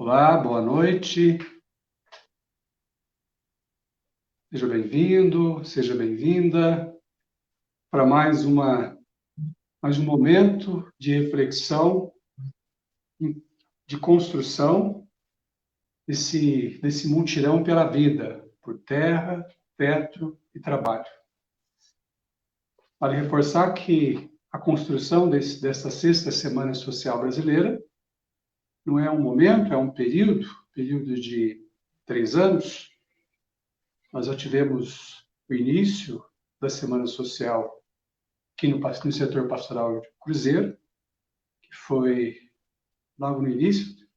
Olá, boa noite. Seja bem-vindo, seja bem-vinda para mais um momento de reflexão, de construção desse mutirão pela vida, por terra, teto e trabalho. Vale reforçar que a construção dessa sexta Semana Social Brasileira não é um momento, é um período de 3 anos. Nós já tivemos o início da Semana Social aqui no setor pastoral de Cruzeiro, que foi logo no início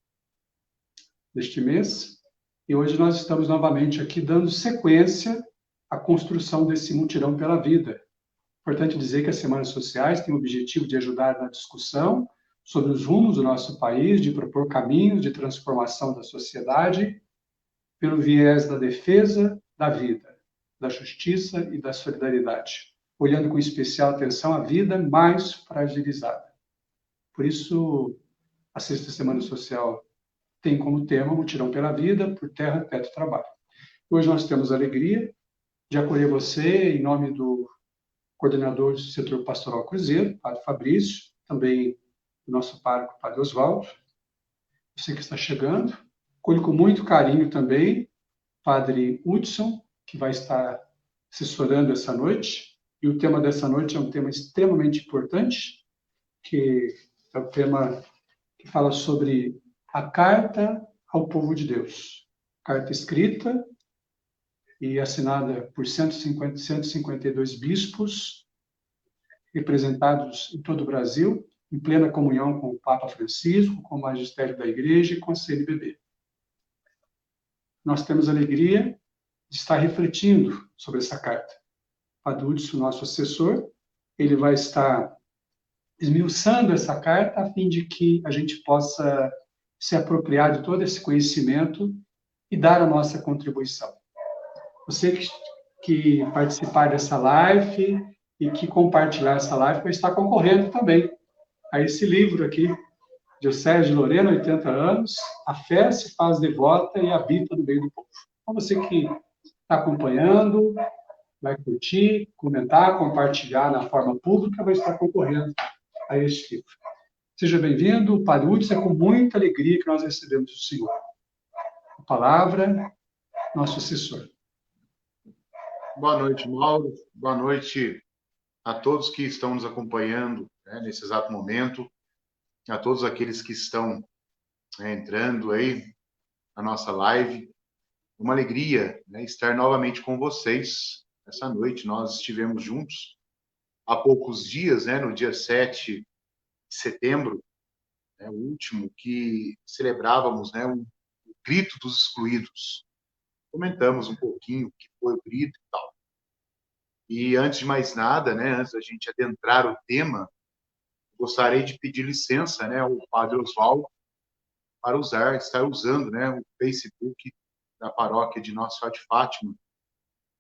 deste mês, e hoje nós estamos novamente aqui dando sequência à construção desse mutirão pela vida. Importante dizer que as semanas sociais têm o objetivo de ajudar na discussão sobre os rumos do nosso país, de propor caminhos de transformação da sociedade pelo viés da defesa da vida, da justiça e da solidariedade, olhando com especial atenção à vida mais fragilizada. Por isso, a Sexta Semana Social tem como tema Mutirão pela Vida, por Terra, Teto e Trabalho. Hoje nós temos a alegria de acolher você em nome do coordenador do setor pastoral Cruzeiro, Padre Fabrício, também do nosso pároco, Padre Oswaldo, você que está chegando. Acolho com muito carinho também Padre Hudson, que vai estar assessorando essa noite. E o tema dessa noite é um tema extremamente importante, que é o tema que fala sobre a carta ao povo de Deus. Carta escrita e assinada por 152 bispos, representados em todo o Brasil, em plena comunhão com o Papa Francisco, com o magistério da Igreja e com a CNBB. Nós temos a alegria de estar refletindo sobre essa carta. Padre Hudson, nosso assessor, ele vai estar esmiuçando essa carta a fim de que a gente possa se apropriar de todo esse conhecimento e dar a nossa contribuição. Você que participar dessa live e que compartilhar essa live vai estar concorrendo também a esse livro aqui, Diocese de Lorena, 80 anos, a fé se faz devota e habita no meio do povo. Então, você que está acompanhando, vai curtir, comentar, compartilhar na forma pública, vai estar concorrendo a este livro. Seja bem-vindo, Padre Hudson, é com muita alegria que nós recebemos o Senhor. A palavra, nosso assessor. Boa noite, Mauro. Boa noite a todos que estão nos acompanhando, nesse exato momento, a todos aqueles que estão entrando aí na nossa live. Uma alegria, estar novamente com vocês essa noite. Nós estivemos juntos há poucos dias, no dia 7 de setembro, o último, que celebrávamos o grito dos excluídos. Comentamos um pouquinho o que foi o grito e tal. E antes de mais nada, antes da gente adentrar o tema, gostaria de pedir licença, ao Padre Oswaldo para estar usando, o Facebook da paróquia de Nossa Senhora de Fátima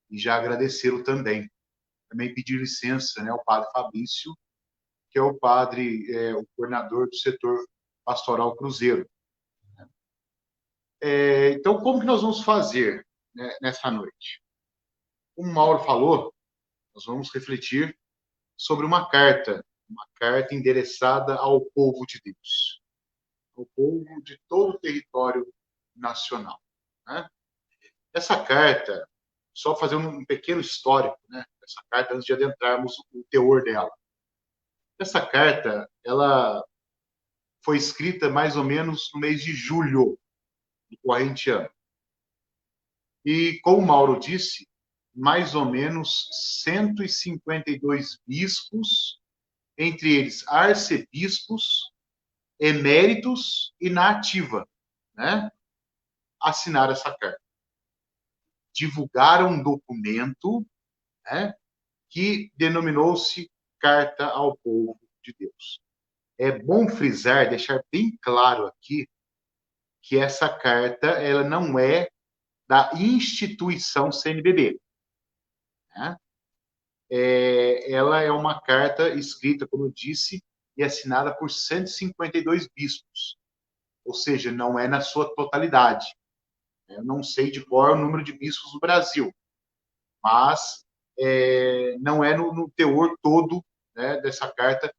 e já agradecê-lo também. Também pedir licença, ao Padre Fabrício, que é o coordenador do setor pastoral Cruzeiro. Então, como que nós vamos fazer, nessa noite? Como o Mauro falou, nós vamos refletir sobre uma carta endereçada ao povo de Deus, ao povo de todo o território nacional. Essa carta, só fazer um pequeno histórico, essa carta antes de adentrarmos o teor dela. Essa carta, ela foi escrita mais ou menos no mês de julho do corrente ano. E, como o Mauro disse, mais ou menos 152 bispos, entre eles arcebispos, eméritos e na ativa, assinaram essa carta. Divulgaram um documento, que denominou-se Carta ao Povo de Deus. É bom frisar, deixar bem claro aqui, que essa carta ela não é da instituição CNBB. Ela é uma carta escrita, como eu disse, e assinada por 152 bispos. ou seja, não é na sua totalidade. Eu não sei de qual é o número de bispos do Brasil, mas não é no teor todo, né, dessa carta,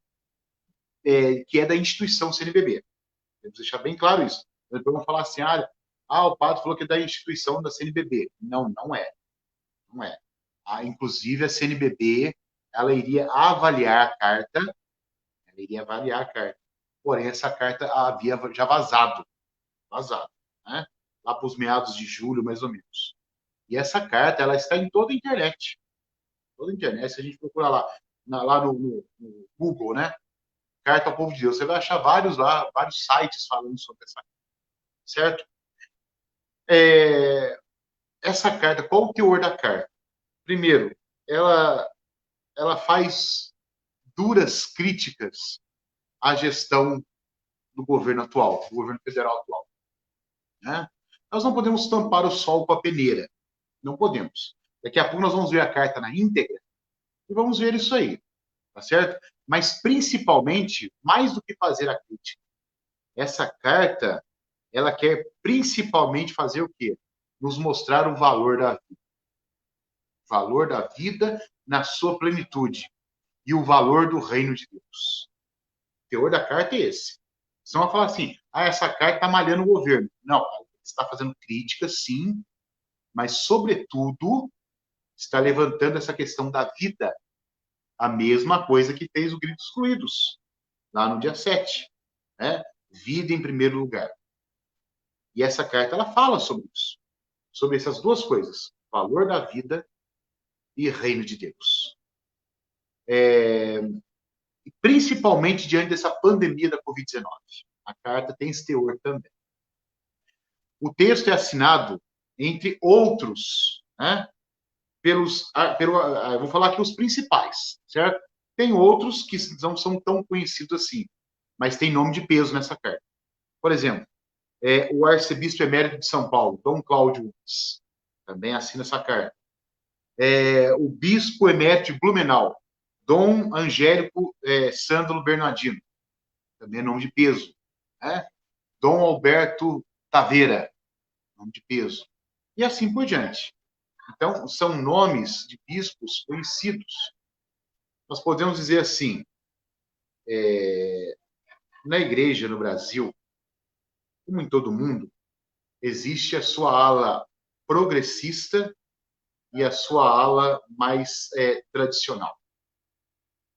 que é da instituição CNBB. Temos que deixar bem claro isso. Depois vão falar assim, o padre falou que é da instituição da CNBB. Não, não é. Não é. Inclusive, a CNBB, ela iria avaliar a carta, porém, essa carta havia já vazado, né? Lá para os meados de julho, mais ou menos. E essa carta, ela está em toda a internet. Toda a internet, se a gente procurar lá no Google, né? Carta ao Povo de Deus, você vai achar vários sites falando sobre essa carta, certo? Essa carta, qual o teor da carta? Primeiro, ela faz duras críticas à gestão do governo atual, do governo federal atual. Né? Nós não podemos tampar o sol com a peneira. Não podemos. Daqui a pouco nós vamos ver a carta na íntegra e vamos ver isso aí. Tá certo? Mas, principalmente, mais do que fazer a crítica, essa carta, ela quer principalmente fazer o quê? Nos mostrar o valor da vida. O valor da vida na sua plenitude. E o valor do reino de Deus. O teor da carta é esse. Senão vai falar assim, essa carta está malhando o governo. Não, está fazendo críticas, sim, mas, sobretudo, está levantando essa questão da vida. A mesma coisa que fez o Grito dos Excluídos, lá no dia 7. Né? Vida em primeiro lugar. E essa carta, ela fala sobre isso. Sobre essas duas coisas. Valor da vida e reino de Deus. Principalmente diante dessa pandemia da Covid-19. A carta tem esse teor também. O texto é assinado, entre outros, né, vou falar aqui os principais, certo? Tem outros que não são tão conhecidos assim, mas tem nome de peso nessa carta. Por exemplo, o arcebispo emérito de São Paulo, Dom Cláudio Unes, também assina essa carta. O bispo emérito de Blumenau, Dom Angélico Sândalo Bernardino, também é nome de peso. Né? Dom Alberto Taveira, nome de peso. E assim por diante. Então, são nomes de bispos conhecidos. Nós podemos dizer assim, na igreja no Brasil, como em todo mundo, existe a sua ala progressista e a sua ala mais tradicional.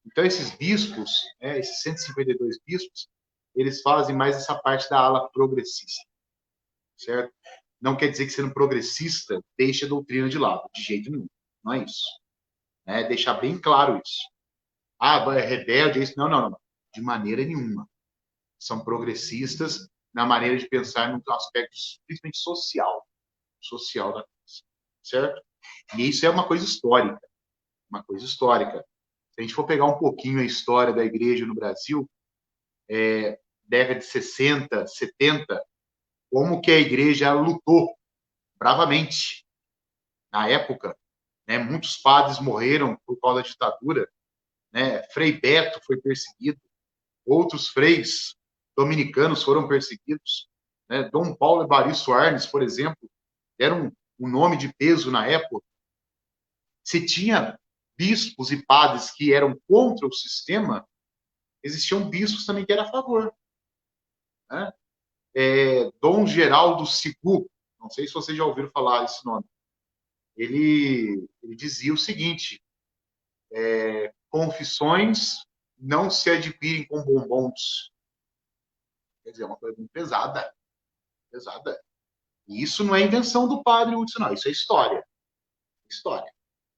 Então, esses bispos, esses 152 bispos, eles fazem mais essa parte da ala progressista, certo? Não quer dizer que sendo progressista deixe a doutrina de lado, de jeito nenhum. Não é isso. Deixar bem claro isso. É rebelde, é isso. Não, não, não. De maneira nenhuma. São progressistas na maneira de pensar no aspecto principalmente social da coisa, certo? E isso é uma coisa histórica. Uma coisa histórica. Se a gente for pegar um pouquinho a história da igreja no Brasil, década de 60, 70, como que a igreja lutou bravamente na época. Muitos padres morreram por causa da ditadura. Frei Beto foi perseguido. Outros freis dominicanos foram perseguidos. Dom Paulo Evaristo Arnes, por exemplo, era um nome de peso na época. Se tinha bispos e padres que eram contra o sistema, existiam bispos também que eram a favor. Dom Geraldo Sigu, não sei se vocês já ouviram falar esse nome, ele dizia o seguinte, confissões não se adquirem com bombons. Quer dizer, é uma coisa muito pesada. Pesada. E isso não é invenção do padre Hudson, não. Isso é história. História.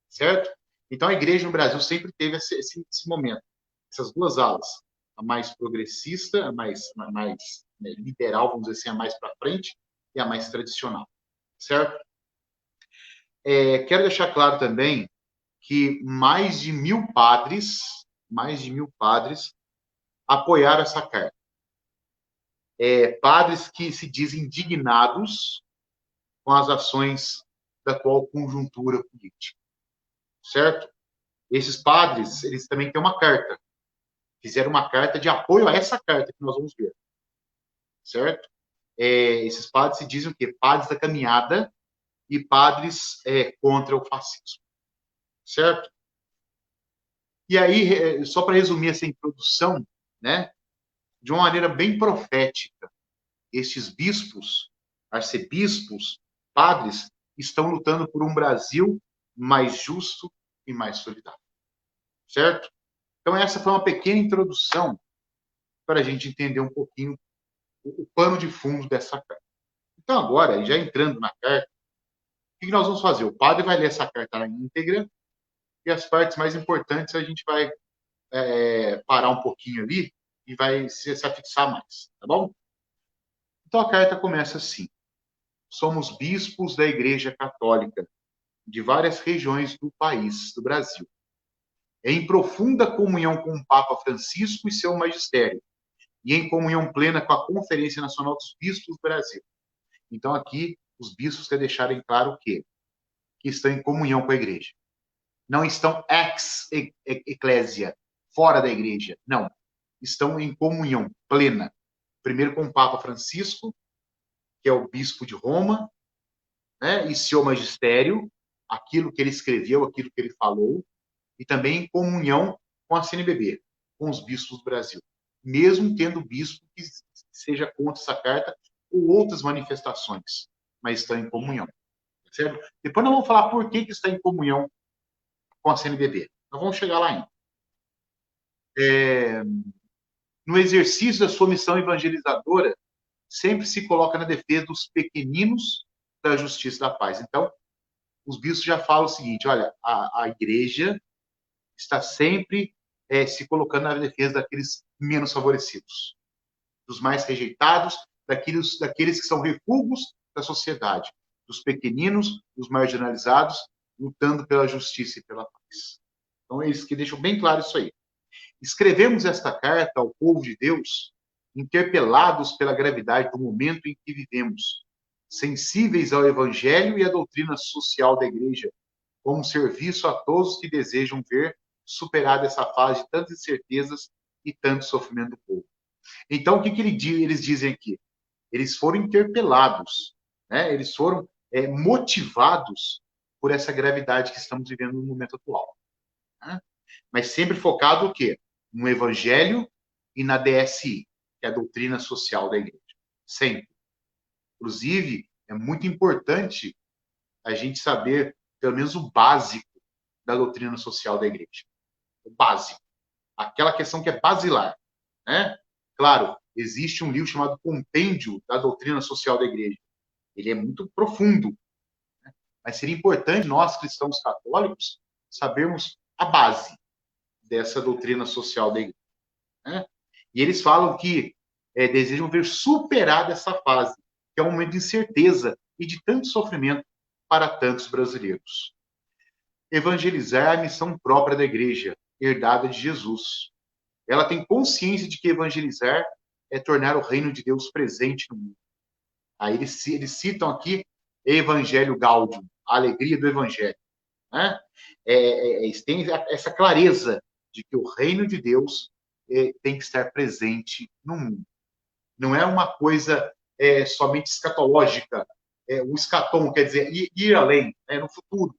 Certo? Então, a igreja no Brasil sempre teve esse momento. Essas duas alas. A mais progressista, a mais liberal, vamos dizer assim, a mais para frente, e a mais tradicional. Certo? Quero deixar claro também que mais de 1.000 padres apoiaram essa carta. Padres que se dizem indignados com as ações da atual conjuntura política. Certo? Esses padres, eles também têm uma carta. Fizeram uma carta de apoio a essa carta que nós vamos ver. Certo? esses padres se dizem o quê? Padres da caminhada e padres contra o fascismo, certo? E aí, só para resumir essa introdução, né, de uma maneira bem profética, estes bispos, arcebispos, padres, estão lutando por um Brasil mais justo e mais solidário, certo? Então, essa foi uma pequena introdução para a gente entender um pouquinho o pano de fundo dessa carta. Então, agora, já entrando na carta, o que nós vamos fazer? O padre vai ler essa carta na íntegra e as partes mais importantes a gente vai parar um pouquinho ali e vai se afixar mais, tá bom? Então, a carta começa assim. Somos bispos da Igreja Católica de várias regiões do país, do Brasil, em profunda comunhão com o Papa Francisco e seu magistério, e em comunhão plena com a Conferência Nacional dos Bispos do Brasil. Então, aqui, os bispos querem deixarem claro o quê? Que estão em comunhão com a igreja. Não estão ex-eclésia, fora da igreja. Não. Estão em comunhão plena. Primeiro com o Papa Francisco, que é o bispo de Roma, né, e seu magistério, aquilo que ele escreveu, aquilo que ele falou, e também em comunhão com a CNBB, com os bispos do Brasil. Mesmo tendo bispo que seja contra essa carta ou outras manifestações, mas estão em comunhão. Certo? Depois nós vamos falar por que está em comunhão com a CNBB. Nós vamos chegar lá ainda. No exercício da sua missão evangelizadora, sempre se coloca na defesa dos pequeninos da justiça e da paz. Então, os bispos já falam o seguinte, olha, a igreja está sempre se colocando na defesa daqueles menos favorecidos, dos mais rejeitados, daqueles que são refúgios da sociedade, dos pequeninos, dos marginalizados, lutando pela justiça e pela paz. Então, é isso que deixam bem claro isso aí. Escrevemos esta carta ao povo de Deus, interpelados pela gravidade do momento em que vivemos, sensíveis ao Evangelho e à doutrina social da Igreja, como serviço a todos que desejam ver superada essa fase de tantas incertezas e tanto sofrimento do povo. Então, o que eles dizem aqui? Eles foram interpelados, né? Eles foram motivados por essa gravidade que estamos vivendo no momento atual. Né? Mas sempre focado o quê? No Evangelho e na DSI, que é a doutrina social da Igreja. Sempre. Inclusive, é muito importante a gente saber, pelo menos, o básico da doutrina social da Igreja. O básico. Aquela questão que é basilar. Né? Claro, existe um livro chamado Compêndio da Doutrina Social da Igreja. Ele é muito profundo. Né? Mas seria importante nós, cristãos católicos, sabermos a base dessa doutrina social da Igreja. Né? E eles falam que desejam ver superada essa fase, que é um momento de incerteza e de tanto sofrimento para tantos brasileiros. Evangelizar é a missão própria da Igreja, herdada de Jesus. Ela tem consciência de que evangelizar é tornar o reino de Deus presente no mundo. Aí eles citam aqui Evangelho Gaudium, a alegria do Evangelho. Né? Eles têm essa clareza de que o reino de Deus tem que estar presente no mundo. Não é uma coisa somente escatológica. O escatom quer dizer ir além, né? No futuro.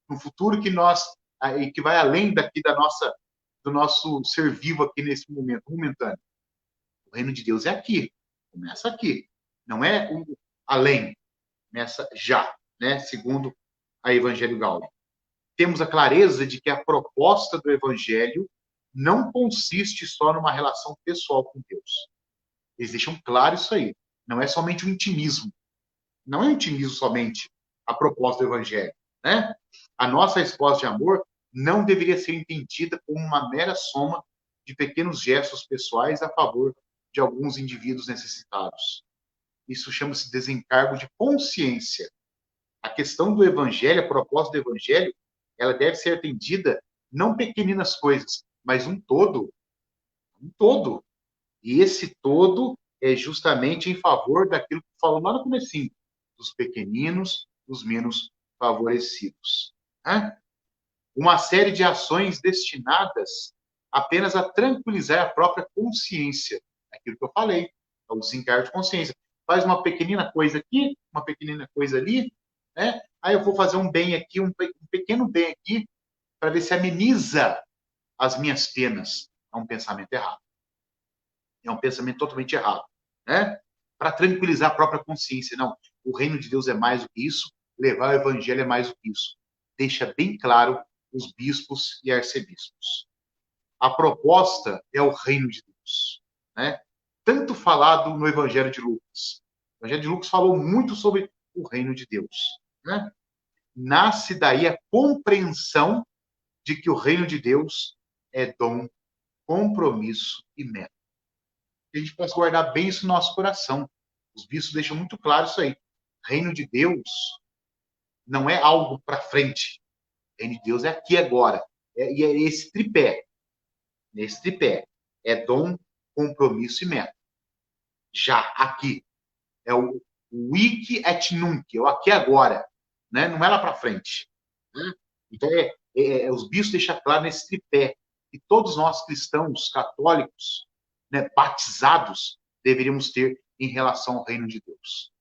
No futuro que vai além daqui do nosso ser vivo aqui nesse momento, momentâneo. O reino de Deus é aqui. Começa aqui. Não é além. Começa já, né? Segundo a Evangelho Gaudium. Temos a clareza de que a proposta do Evangelho não consiste só numa relação pessoal com Deus. Eles deixam claro isso aí. Não é somente um intimismo. Não é um intimismo somente a proposta do Evangelho. Né? A nossa resposta de amor não deveria ser entendida como uma mera soma de pequenos gestos pessoais a favor de alguns indivíduos necessitados. Isso chama-se desencargo de consciência. A questão do Evangelho, a proposta do Evangelho, ela deve ser atendida não pequeninas coisas, mas um todo. Um todo. E esse todo é justamente em favor daquilo que falou lá no comecinho, dos pequeninos, dos menos favorecidos. Né? Uma série de ações destinadas apenas a tranquilizar a própria consciência. Aquilo que eu falei, é o desencargo de consciência. faz uma pequenina coisa aqui, uma pequenina coisa ali, né? Aí eu vou fazer um bem aqui, um pequeno bem aqui, para ver se ameniza as minhas penas. É um pensamento errado. É um pensamento totalmente errado, né? Para tranquilizar a própria consciência. Não, o reino de Deus é mais do que isso, levar o evangelho é mais do que isso. Deixa bem claro os bispos e arcebispos. A proposta é o reino de Deus, né? Tanto falado no Evangelho de Lucas. O Evangelho de Lucas falou muito sobre o reino de Deus, né? Nasce daí a compreensão de que o reino de Deus é dom, compromisso e meta. Que a gente possa guardar bem isso no nosso coração. Os bispos deixam muito claro isso aí. Reino de Deus não é algo para frente. Reino de Deus é aqui agora. E é esse tripé. Nesse tripé. É dom, compromisso e meta. Já aqui. É o hic et nunc. É o aqui agora. Né? Não é lá para frente. Né? Então, os bispos deixam claro nesse tripé que todos nós cristãos, católicos, né, batizados, deveríamos ter em relação ao reino de Deus.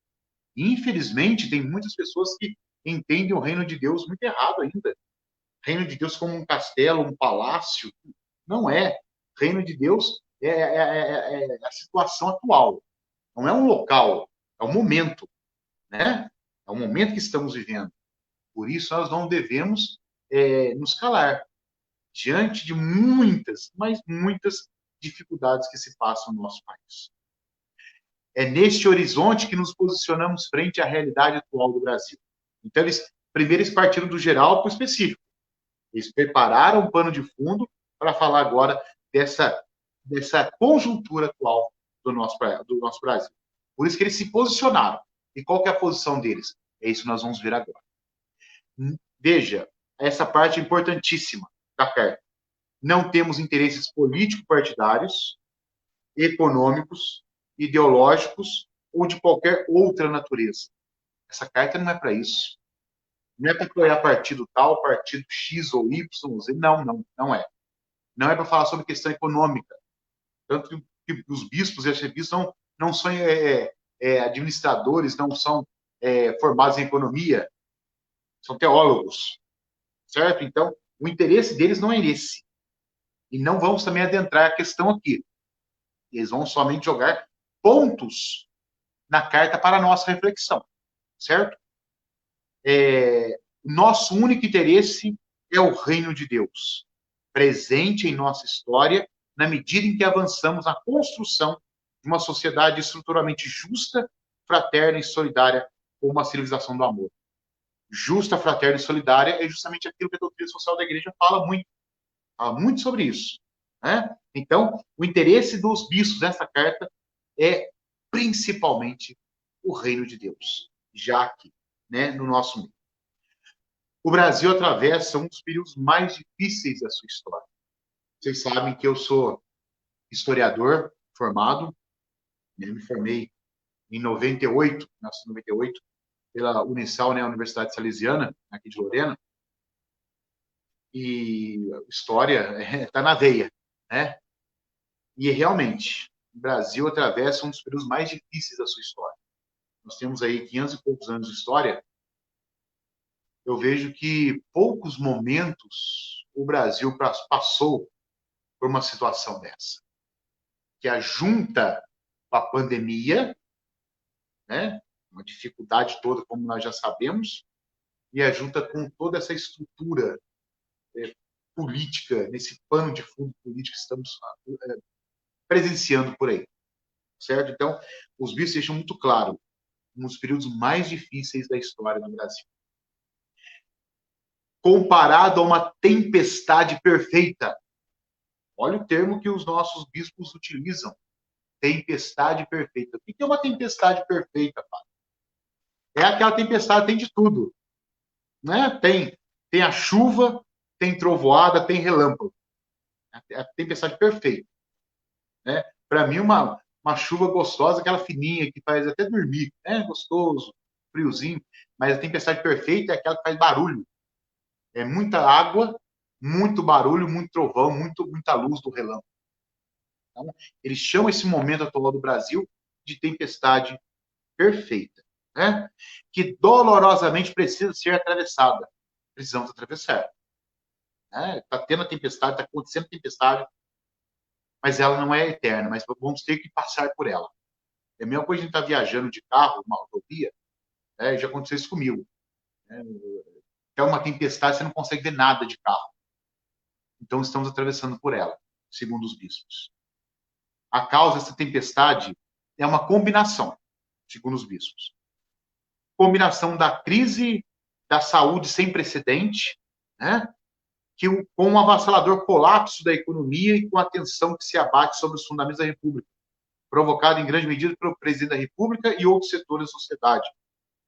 Infelizmente, tem muitas pessoas que entendem o reino de Deus muito errado ainda. Reino de Deus como um castelo, um palácio. Não é. Reino de Deus é a situação atual. Não é um local, é um momento. Né? É o momento que estamos vivendo. Por isso, nós não devemos nos calar diante de muitas, mas muitas dificuldades que se passam no nosso país. É neste horizonte que nos posicionamos frente à realidade atual do Brasil. Então, primeiro eles partiram do geral para o específico. Eles prepararam um pano de fundo para falar agora dessa conjuntura atual do nosso Brasil. Por isso que eles se posicionaram. E qual que é a posição deles? É isso que nós vamos ver agora. Veja, essa parte é importantíssima da carta. Não temos interesses político-partidários, econômicos, ideológicos ou de qualquer outra natureza. Essa carta não é para isso. Não é para apoiar partido tal, partido X ou Y, Z. Não é. Não é para falar sobre questão econômica. Tanto que os bispos e arcebispos não são administradores, não são formados em economia, são teólogos, certo? Então, o interesse deles não é esse. E não vamos também adentrar a questão aqui. Eles vão somente jogar pontos na carta para a nossa reflexão, certo? Nosso único interesse é o reino de Deus, presente em nossa história, na medida em que avançamos na construção de uma sociedade estruturalmente justa, fraterna e solidária, com uma civilização do amor. Justa, fraterna e solidária é justamente aquilo que a doutrina social da igreja fala muito sobre isso. Né? Então, o interesse dos bispos nessa carta é principalmente o reino de Deus, já aqui, né, no nosso meio. O Brasil atravessa um dos períodos mais difíceis da sua história. Vocês sabem que eu sou historiador formado, eu me formei em 98, nasci em 98, pela Unisal, né, a Universidade Salesiana, aqui de Lorena, e história está na veia, né? E realmente, o Brasil atravessa um dos períodos mais difíceis da sua história. Nós temos aí 500 e poucos anos de história. Eu vejo que poucos momentos o Brasil passou por uma situação dessa. Que a junta com a pandemia, né, uma dificuldade toda, como nós já sabemos, e a junta com toda essa estrutura política, nesse pano de fundo político que estamos presenciando por aí, certo? Então, os bispos deixam muito claro, um dos períodos mais difíceis da história no Brasil. Comparado a uma tempestade perfeita. Olha o termo que os nossos bispos utilizam. Tempestade perfeita. O que é uma tempestade perfeita, Padre? É aquela tempestade, tem de tudo. Né? Tem a chuva, tem trovoada, tem relâmpago. É a tempestade perfeita. Né? Para mim, uma chuva gostosa, aquela fininha que faz até dormir. É gostoso, friozinho. Mas a tempestade perfeita é aquela que faz barulho. É muita água, muito barulho, muito trovão, muita luz do relâmpago. Então, eles chamam esse momento atual do Brasil de tempestade perfeita, né? Que dolorosamente precisa ser atravessada. Precisamos atravessar. Está tendo a tempestade, está acontecendo a tempestade, mas ela não é eterna, mas vamos ter que passar por ela. É a mesma coisa a gente estar viajando de carro, uma rodovia, já aconteceu isso comigo. Né? É uma tempestade, você não consegue ver nada de carro. Então, estamos atravessando por ela, segundo os bispos. A causa dessa tempestade é uma combinação, segundo os bispos. Combinação da crise da saúde sem precedente, né? Com um avassalador colapso da economia e com a tensão que se abate sobre os fundamentos da República, provocado em grande medida pelo presidente da República e outros setores da sociedade,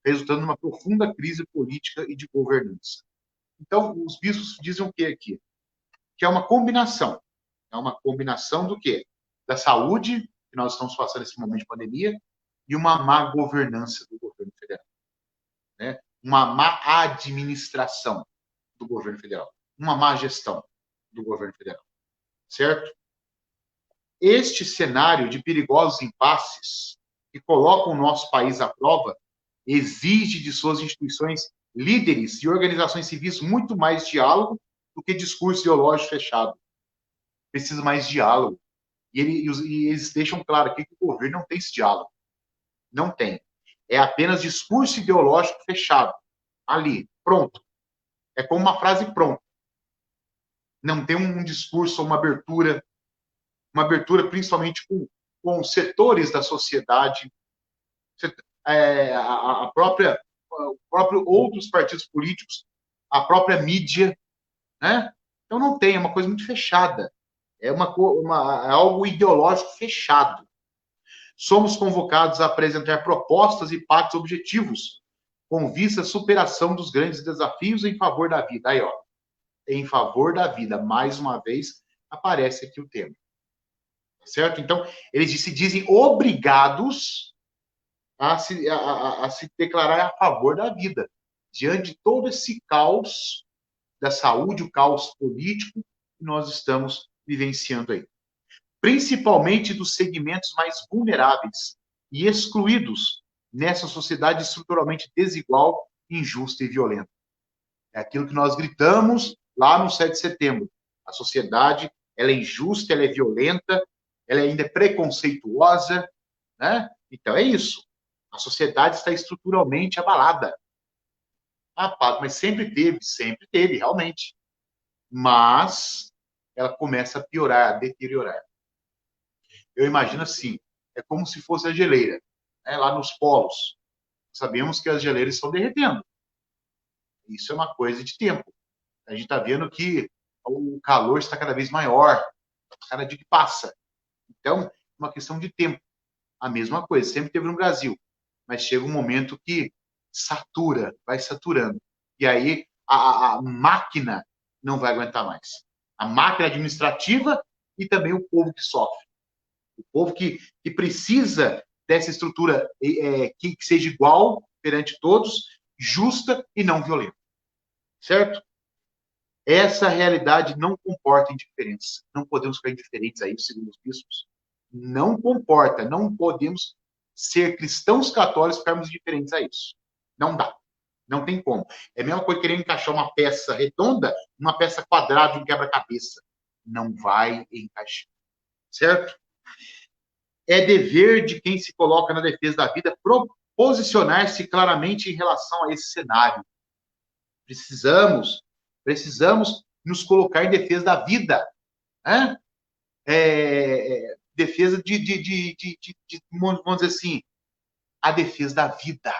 resultando numa profunda crise política e de governança. Então, os bispos dizem o que aqui? Que é uma combinação. É uma combinação do quê? Da saúde, que nós estamos passando nesse momento de pandemia, e uma má governança do governo federal. Né? Uma má administração do governo federal. Uma má gestão do governo federal. Certo? Este cenário de perigosos impasses que colocam o nosso país à prova exige de suas instituições, líderes e organizações civis muito mais diálogo do que discurso ideológico fechado. Precisa mais diálogo. E eles deixam claro aqui que o governo não tem esse diálogo. Não tem. É apenas discurso ideológico fechado. Ali, pronto. É como uma frase pronta. Não tem um discurso, uma abertura principalmente com setores da sociedade, a própria, o próprio outros partidos políticos, a própria mídia, né? Então não tem, é uma coisa muito fechada. É algo ideológico fechado. Somos convocados a apresentar propostas e pactos objetivos com vista à superação dos grandes desafios em favor da vida. Aí, ó, em favor da vida. Mais uma vez, aparece aqui o tema. Certo? Então, eles se dizem obrigados a se declarar a favor da vida, diante de todo esse caos da saúde, o caos político que nós estamos vivenciando aí. Principalmente dos segmentos mais vulneráveis e excluídos nessa sociedade estruturalmente desigual, injusta e violenta. É aquilo que nós gritamos lá no 7 de setembro. A sociedade, ela é injusta, ela é violenta, ela ainda é preconceituosa, né? Então é isso. A sociedade está estruturalmente abalada. Padre, mas sempre teve, realmente. Mas ela começa a piorar, a deteriorar. Eu imagino assim, é como se fosse a geleira, né? Lá nos polos. Sabemos que as geleiras estão derretendo. Isso é uma coisa de tempo. A gente está vendo que o calor está cada vez maior, cada dia que passa. Então, é uma questão de tempo. A mesma coisa, sempre teve no Brasil. Mas chega um momento que satura, vai saturando. E aí a máquina não vai aguentar mais. A máquina administrativa e também o povo que sofre. O povo que precisa dessa estrutura que seja igual perante todos, justa e não violenta. Certo? Essa realidade não comporta indiferença. Não podemos ficar indiferentes a isso, segundo os bispos. Não comporta, não podemos ser cristãos católicos e ficarmos indiferentes a isso. Não dá. Não tem como. É a mesma coisa querer encaixar uma peça redonda numa peça quadrada de um quebra-cabeça. Não vai encaixar. Certo? É dever de quem se coloca na defesa da vida posicionar-se claramente em relação a esse cenário. Precisamos nos colocar em defesa da vida. Né? Defesa vamos dizer assim, a defesa da vida,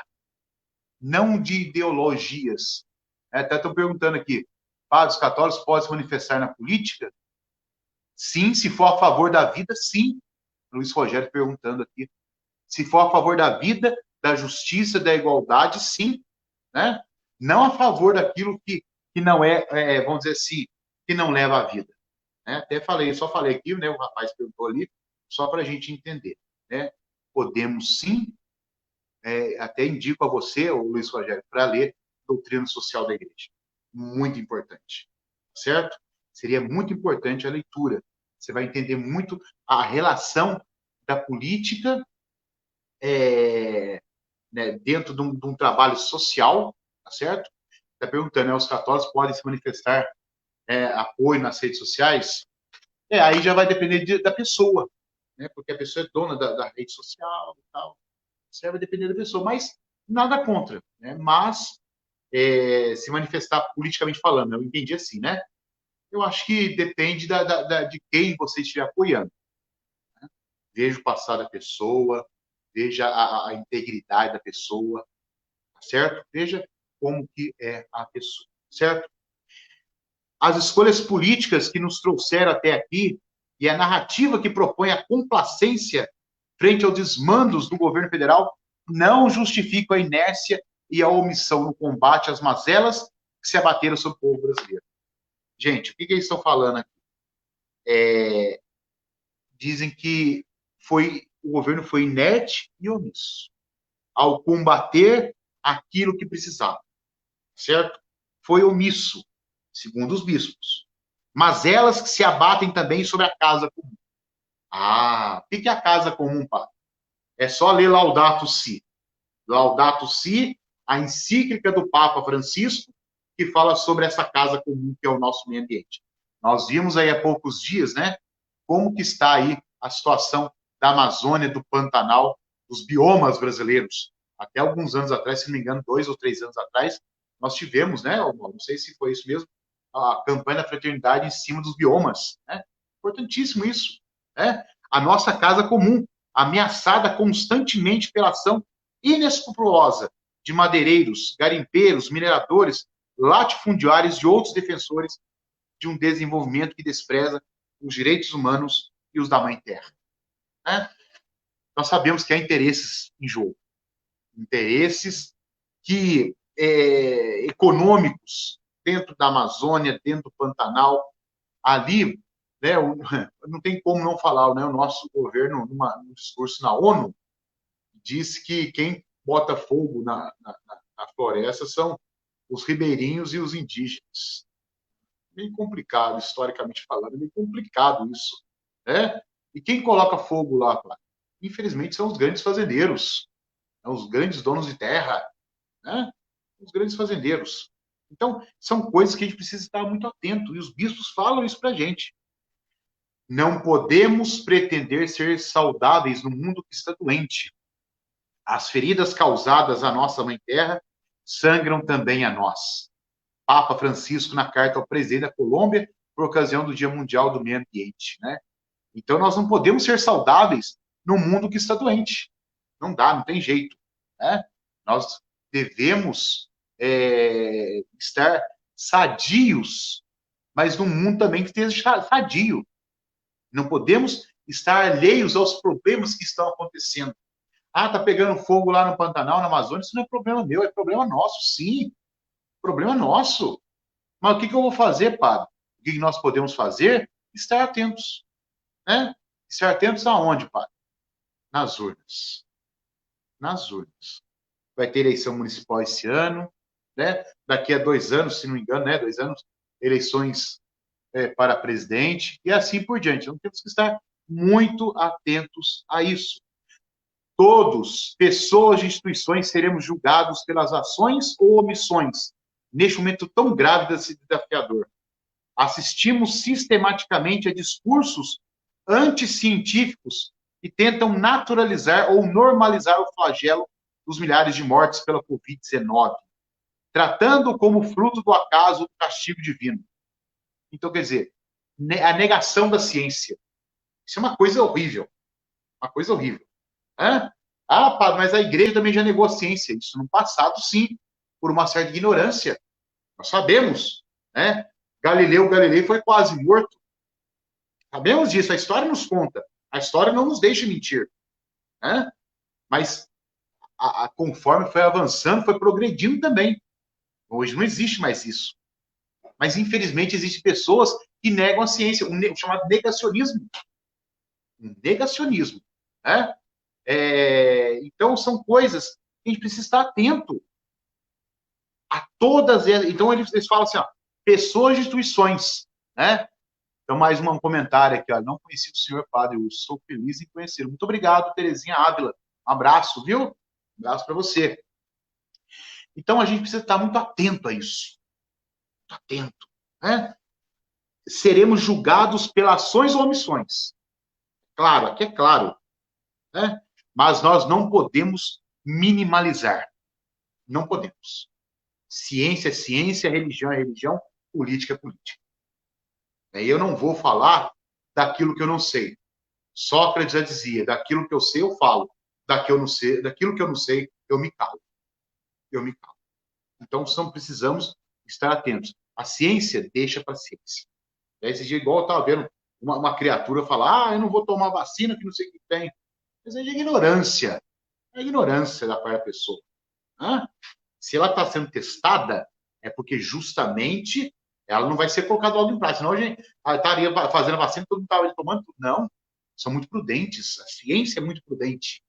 não de ideologias. Até estão perguntando aqui, padres católicos podem se manifestar na política? Sim, se for a favor da vida, sim. Luiz Rogério perguntando aqui. Se for a favor da vida, da justiça, da igualdade, sim. Né? Não a favor daquilo que não vamos dizer assim, que não leva à vida. Né? Até só falei aqui, né? O rapaz perguntou ali, só para a gente entender. Né? Podemos sim, até indico a você, o Luiz Rogério, para ler Doutrina Social da Igreja. Muito importante. Certo? Seria muito importante a leitura. Você vai entender muito a relação da política né, dentro de um trabalho social, tá certo? Está perguntando, né, os católicos podem se manifestar apoio nas redes sociais? Aí já vai depender da pessoa, né? Porque a pessoa é dona da rede social e tal. Isso aí vai depender da pessoa, mas nada contra, né? Mas se manifestar politicamente falando, eu entendi assim, né? Eu acho que depende de quem você estiver apoiando. Veja o passado da pessoa, veja a integridade da pessoa, certo? Veja como que é a pessoa, certo? As escolhas políticas que nos trouxeram até aqui e a narrativa que propõe a complacência frente aos desmandos do governo federal não justificam a inércia e a omissão no combate às mazelas que se abateram sobre o povo brasileiro. Gente, o que eles estão falando aqui? Dizem que o governo foi inerte e omisso ao combater aquilo que precisava, certo? Foi omisso, segundo os bispos. Mazelas que se abatem também sobre a casa comum. O que é a casa comum, padre? É só ler Laudato Si. Laudato Si, a encíclica do Papa Francisco, que fala sobre essa casa comum que é o nosso meio ambiente. Nós vimos aí há poucos dias, né, como que está aí a situação da Amazônia, do Pantanal, dos biomas brasileiros. Até alguns anos atrás, se não me engano, 2 ou 3 anos atrás, nós tivemos, né, não sei se foi isso mesmo, a campanha da fraternidade em cima dos biomas, né? Importantíssimo isso, né? A nossa casa comum, ameaçada constantemente pela ação inescrupulosa de madeireiros, garimpeiros, mineradores, latifundiários e outros defensores de um desenvolvimento que despreza os direitos humanos e os da Mãe Terra. Né? Nós sabemos que há interesses em jogo. Interesses que econômicos dentro da Amazônia, dentro do Pantanal. Ali, né, não tem como não falar, né, o nosso governo, num discurso na ONU, disse que quem bota fogo na floresta são os ribeirinhos e os indígenas. Bem complicado, historicamente falando, bem complicado isso, né? E quem coloca fogo lá, infelizmente, são os grandes fazendeiros, os grandes donos de terra, né? Os grandes fazendeiros. Então, são coisas que a gente precisa estar muito atento, e os bispos falam isso para a gente. Não podemos pretender ser saudáveis no mundo que está doente. As feridas causadas à nossa Mãe Terra sangram também a nós. Papa Francisco, na carta ao presidente da Colômbia, por ocasião do Dia Mundial do Meio Ambiente, né? Então, nós não podemos ser saudáveis no mundo que está doente. Não dá, não tem jeito, né? Nós devemos estar sadios, mas num mundo também que esteja sadio. Não podemos estar alheios aos problemas que estão acontecendo. Tá pegando fogo lá no Pantanal, na Amazônia, isso não é problema meu, é problema nosso, sim. Problema nosso. Mas o que eu vou fazer, padre? O que nós podemos fazer? Estar atentos. Né? Estar atentos aonde, padre? Nas urnas. Nas urnas. Vai ter eleição municipal esse ano, né? Daqui a 2 anos, se não me engano, né? 2 anos, eleições para presidente, e assim por diante. Então, temos que estar muito atentos a isso. Todos, pessoas e instituições, seremos julgados pelas ações ou omissões neste momento tão grave e desafiador. Assistimos sistematicamente a discursos anticientíficos que tentam naturalizar ou normalizar o flagelo dos milhares de mortes pela Covid-19, tratando como fruto do acaso o castigo divino. Então, quer dizer, a negação da ciência. Isso é uma coisa horrível. Uma coisa horrível. Padre, mas a igreja também já negou a ciência. Isso no passado, sim, por uma certa ignorância. Nós sabemos, né? Galileu Galilei foi quase morto. Sabemos disso, a história nos conta. A história não nos deixa mentir. Né? Mas, conforme foi avançando, foi progredindo também. Hoje não existe mais isso. Mas, infelizmente, existem pessoas que negam a ciência, o chamado negacionismo. Um negacionismo. Né? Então, são coisas que a gente precisa estar atento a todas elas. Então, eles falam assim, pessoas e instituições. Né? Então, mais um comentário aqui. Não conheci o senhor, padre, eu estou feliz em conhecê-lo. Muito obrigado, Terezinha Ávila. Um abraço, viu? Um abraço para você. Então, a gente precisa estar muito atento a isso. Muito atento. Né? Seremos julgados pelas ações ou omissões. Claro, aqui é claro. Né? Mas nós não podemos minimalizar. Não podemos. Ciência é ciência, religião é religião, política é política. E eu não vou falar daquilo que eu não sei. Sócrates já dizia, daquilo que eu sei eu falo, daquilo que eu não sei eu me calo. Eu me calo. Então precisamos estar atentos. A ciência deixa para a ciência. Esse dia, igual eu estava vendo uma criatura falar, eu não vou tomar vacina que não sei o que tem. Mas é de ignorância. É ignorância da parte da pessoa. Se ela está sendo testada, é porque justamente ela não vai ser colocada logo em prática. Senão a gente estaria fazendo vacina, todo mundo estava tomando tudo. Não. São muito prudentes. A ciência é muito prudente.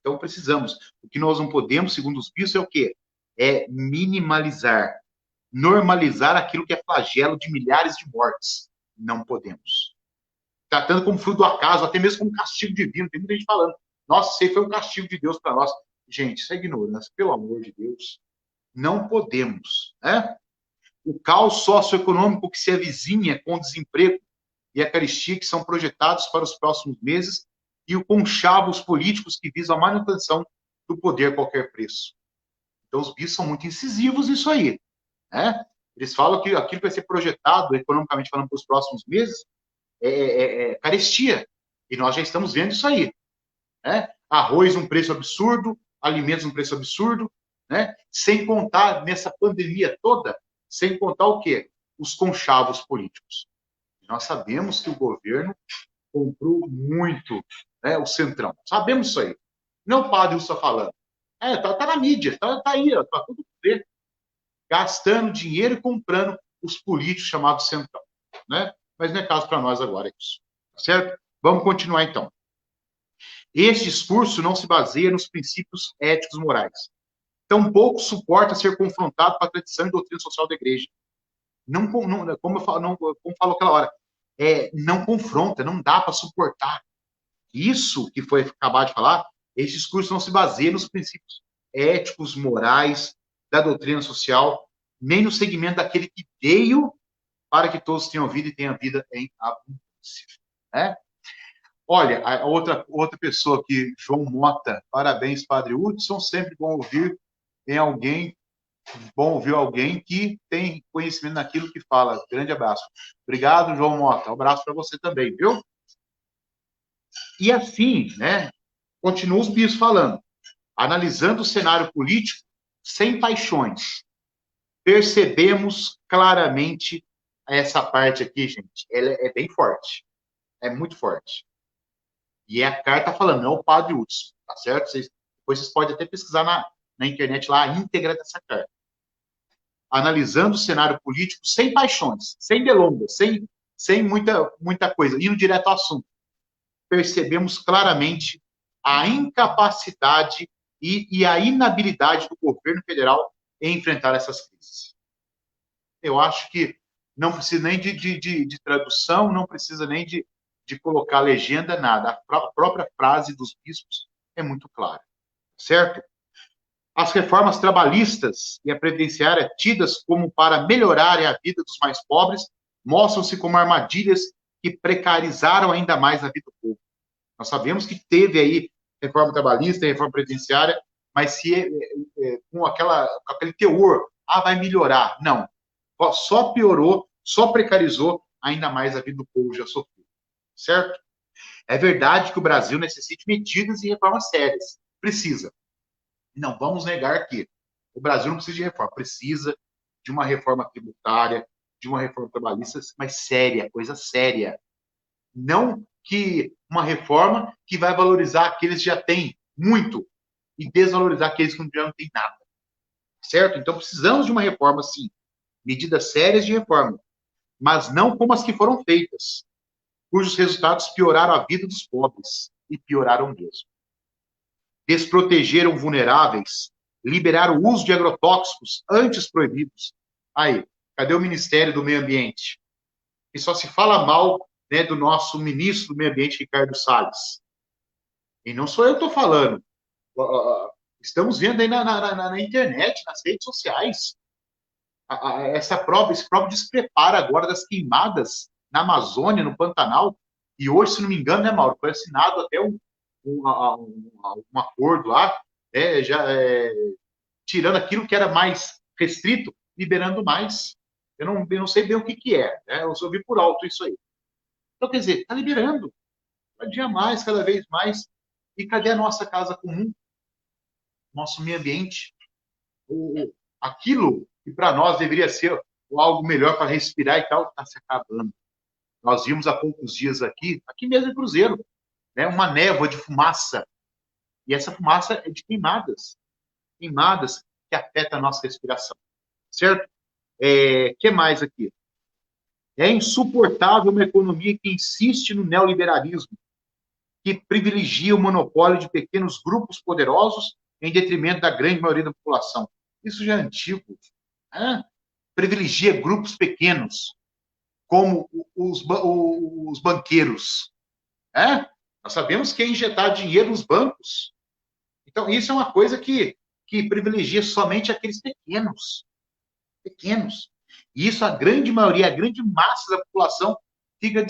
Então, precisamos. O que nós não podemos, segundo os bispos, é o quê? É minimalizar, normalizar aquilo que é flagelo de milhares de mortes. Não podemos. Tratando como fruto do acaso, até mesmo como castigo divino. Tem muita gente falando, nossa, isso aí foi um castigo de Deus para nós. Gente, isso é ignorância, pelo amor de Deus. Não podemos. O caos socioeconômico que se avizinha com o desemprego e a carestia que são projetados para os próximos meses e o conchavos políticos que visam a manutenção do poder a qualquer preço. Então, os bispos são muito incisivos nisso aí. Eles falam que aquilo que vai ser projetado, economicamente falando, para os próximos meses, é carestia. E nós já estamos vendo isso aí. Arroz um preço absurdo, alimentos um preço absurdo, sem contar nessa pandemia toda, sem contar o quê? Os conchavos políticos. Nós sabemos que o governo comprou muito o Centrão. Sabemos isso aí. Não o padre está falando. Tá na mídia, tá aí, tá tudo ver. Gastando dinheiro e comprando os políticos chamados Centrão. Mas não é caso para nós agora isso. Certo? Vamos continuar então. Este discurso não se baseia nos princípios éticos morais. Tampouco suporta ser confrontado com a tradição e doutrina social da igreja. Como falou aquela hora, não confronta, não dá para suportar. Isso que foi acabar de falar, esse discurso não se baseia nos princípios éticos, morais, da doutrina social, nem no segmento daquele que veio para que todos tenham vida e tenham vida em abundância. Olha, a outra pessoa aqui, João Mota, parabéns, Padre Hudson, sempre bom ouvir alguém que tem conhecimento naquilo que fala. Grande abraço. Obrigado, João Mota. Um abraço para você também, viu? E assim, continua os bispos falando. Analisando o cenário político sem paixões, percebemos claramente essa parte aqui, gente. Ela é bem forte. É muito forte. E a carta falando, não é o Padre Hudson, tá certo? Depois vocês podem até pesquisar na internet lá a íntegra dessa carta. Analisando o cenário político sem paixões, sem delongas, sem muita coisa, indo direto ao assunto. Percebemos claramente a incapacidade e a inabilidade do governo federal em enfrentar essas crises. Eu acho que não precisa nem de tradução, não precisa nem de colocar legenda, nada. A própria frase dos bispos é muito clara, certo? As reformas trabalhistas e a previdenciária, tidas como para melhorarem a vida dos mais pobres, mostram-se como armadilhas que precarizaram ainda mais a vida do povo. Nós sabemos que teve aí reforma trabalhista e reforma previdenciária, mas com aquele teor, vai melhorar. Não. Só piorou, só precarizou ainda mais a vida do povo já sofreu. Certo? É verdade que o Brasil necessita medidas e reformas sérias. Precisa. Não vamos negar que o Brasil não precisa de reforma. Precisa de uma reforma tributária, de uma reforma trabalhista, mas séria, coisa séria. Não que uma reforma que vai valorizar aqueles que já têm muito e desvalorizar aqueles que já não têm nada. Certo? Então, precisamos de uma reforma, sim. Medidas sérias de reforma. Mas não como as que foram feitas, cujos resultados pioraram a vida dos pobres. E pioraram mesmo. Desprotegeram vulneráveis, liberaram o uso de agrotóxicos antes proibidos. Aí, cadê o Ministério do Meio Ambiente? E só se fala mal do nosso ministro do Meio Ambiente, Ricardo Salles. E não sou eu que estou falando. Estamos vendo aí na internet, nas redes sociais, esse próprio despreparo agora das queimadas na Amazônia, no Pantanal. E hoje, se não me engano, né, Mauro, foi assinado até um acordo lá, tirando aquilo que era mais restrito, liberando mais. Eu não sei bem o que é, né? Eu só vi por alto isso aí. Então, quer dizer, está liberando, cada dia mais, cada vez mais. E cadê a nossa casa comum? Nosso meio ambiente? Aquilo que para nós deveria ser algo melhor para respirar e tal, está se acabando. Nós vimos há poucos dias aqui mesmo em Cruzeiro, né, uma névoa de fumaça. E essa fumaça é de queimadas que afetam a nossa respiração. Certo? Que mais aqui? É insuportável uma economia que insiste no neoliberalismo, que privilegia o monopólio de pequenos grupos poderosos em detrimento da grande maioria da população. Isso já é antigo. Né? Privilegia grupos pequenos, como os banqueiros. Né? Nós sabemos que é injetar dinheiro nos bancos. Então, isso é uma coisa que privilegia somente aqueles pequenos. Pequenos. E isso, a grande maioria, a grande massa da população fica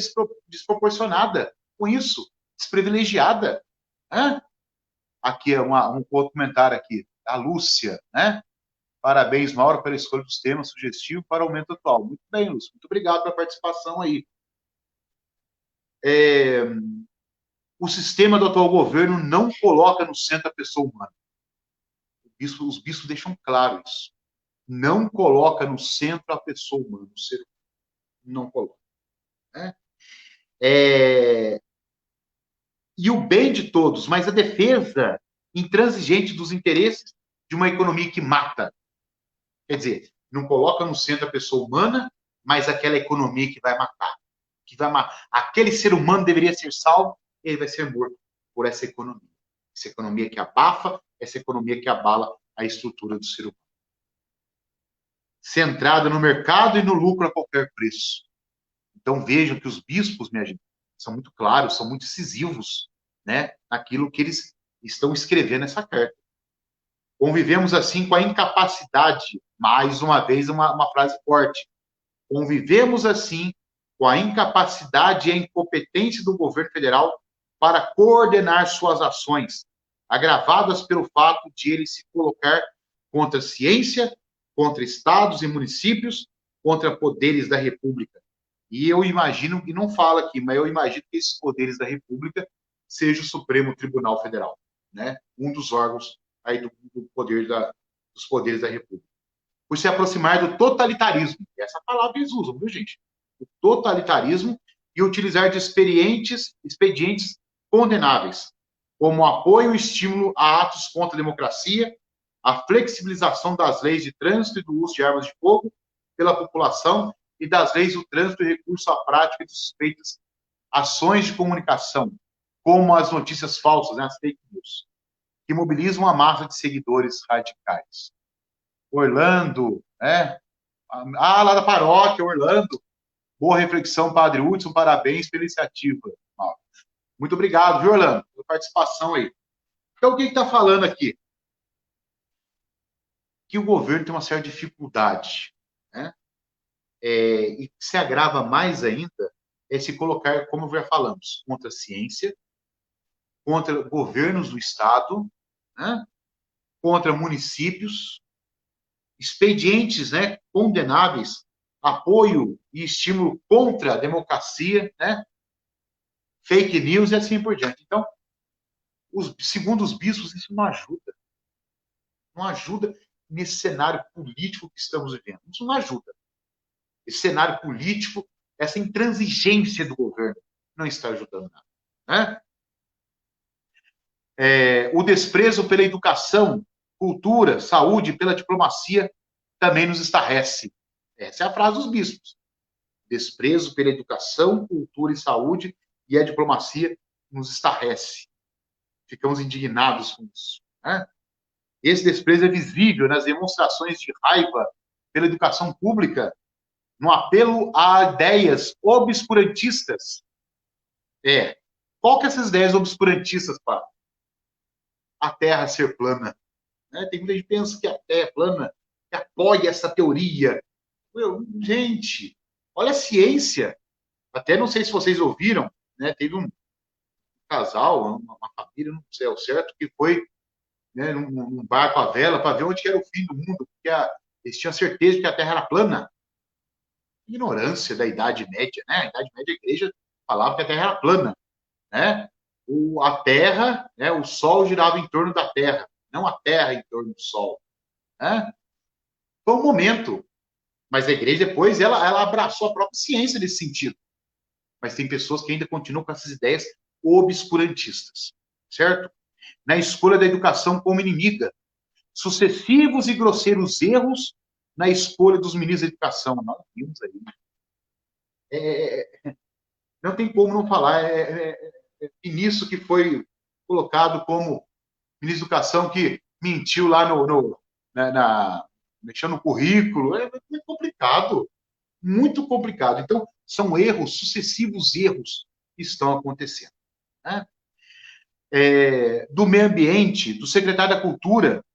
desproporcionada com isso, desprivilegiada. Né? Aqui é um outro comentário aqui, a Lúcia, né? Parabéns, Mauro, pela escolha dos temas sugestivos para o aumento atual. Muito bem, Lúcia. Muito obrigado pela participação aí. O sistema do atual governo não coloca no centro a pessoa humana. Os bispos deixam claro isso. Não coloca no centro a pessoa humana, o ser humano. Não coloca. Né? E o bem de todos, mas a defesa intransigente dos interesses de uma economia que mata. Quer dizer, não coloca no centro a pessoa humana, mas aquela economia que vai matar. Aquele ser humano deveria ser salvo, ele vai ser morto por essa economia. Essa economia que abafa, essa economia que abala a estrutura do ser humano. Centrada no mercado e no lucro a qualquer preço. Então vejam que os bispos, minha gente, são muito claros, são muito decisivos, né, naquilo que eles estão escrevendo nessa carta. Convivemos assim com a incapacidade, mais uma vez uma frase forte, convivemos assim com a incapacidade e a incompetência do governo federal para coordenar suas ações, agravadas pelo fato de ele se colocar contra a ciência, contra estados e municípios, contra poderes da República. E eu imagino, e não fala aqui, mas eu imagino que esses poderes da República seja o Supremo Tribunal Federal, né? Um dos órgãos aí dos poderes da República. Por se aproximar do totalitarismo. Essa palavra eles usam, viu, gente? O totalitarismo e utilizar de expedientes condenáveis, como apoio e estímulo a atos contra a democracia, a flexibilização das leis de trânsito e do uso de armas de fogo pela população e das leis do trânsito e recurso à prática de suspeitas ações de comunicação, como as notícias falsas, né, as fake news, que mobilizam uma massa de seguidores radicais. Orlando, né? Lá da paróquia, Orlando. Boa reflexão, Padre Hudson, parabéns pela iniciativa. Muito obrigado, viu, Orlando, pela participação aí. Então, o que está falando aqui? Que o governo tem uma certa dificuldade, né? E se agrava mais ainda é se colocar, como já falamos, contra a ciência, contra governos do Estado, né? Contra municípios, expedientes, né, condenáveis, apoio e estímulo contra a democracia, né? Fake news e assim por diante. Então, segundo os bispos, isso não ajuda. Não ajuda nesse cenário político que estamos vivendo. Isso não ajuda. Esse cenário político, essa intransigência do governo, não está ajudando nada. Né? O desprezo pela educação, cultura, saúde, pela diplomacia, também nos estarrece. Essa é a frase dos bispos. Desprezo pela educação, cultura e saúde e a diplomacia nos estarrece. Ficamos indignados com isso. Né? Esse desprezo é visível nas demonstrações de raiva pela educação pública, no apelo a ideias obscurantistas. Qual que é essas ideias obscurantistas, Pá? a Terra ser plana. Né? Tem muita gente que pensa que a Terra é plana, que apoia essa teoria. Gente, olha a ciência. Até não sei se vocês ouviram, né? Teve um casal, uma família, não sei ao certo, que foi, né, num barco à vela para ver onde era o fim do mundo, porque eles tinham certeza de que a Terra era plana. Ignorância da Idade Média, né? A Idade Média, a igreja falava que a Terra era plana, né? A Terra, né, o Sol girava em torno da Terra, não a Terra em torno do Sol, né? Foi um momento, mas a igreja depois ela abraçou a própria ciência nesse sentido. Mas tem pessoas que ainda continuam com essas ideias obscurantistas, certo? Na escolha da educação como inimiga, sucessivos e grosseiros erros na escolha dos ministros da educação. Nós vimos aí. Não tem como não falar. Ministro que foi colocado como ministro da educação que mentiu lá mexendo no currículo. É complicado. Muito complicado. Então, são erros, sucessivos erros que estão acontecendo. Né? Do meio ambiente, do secretário da Cultura,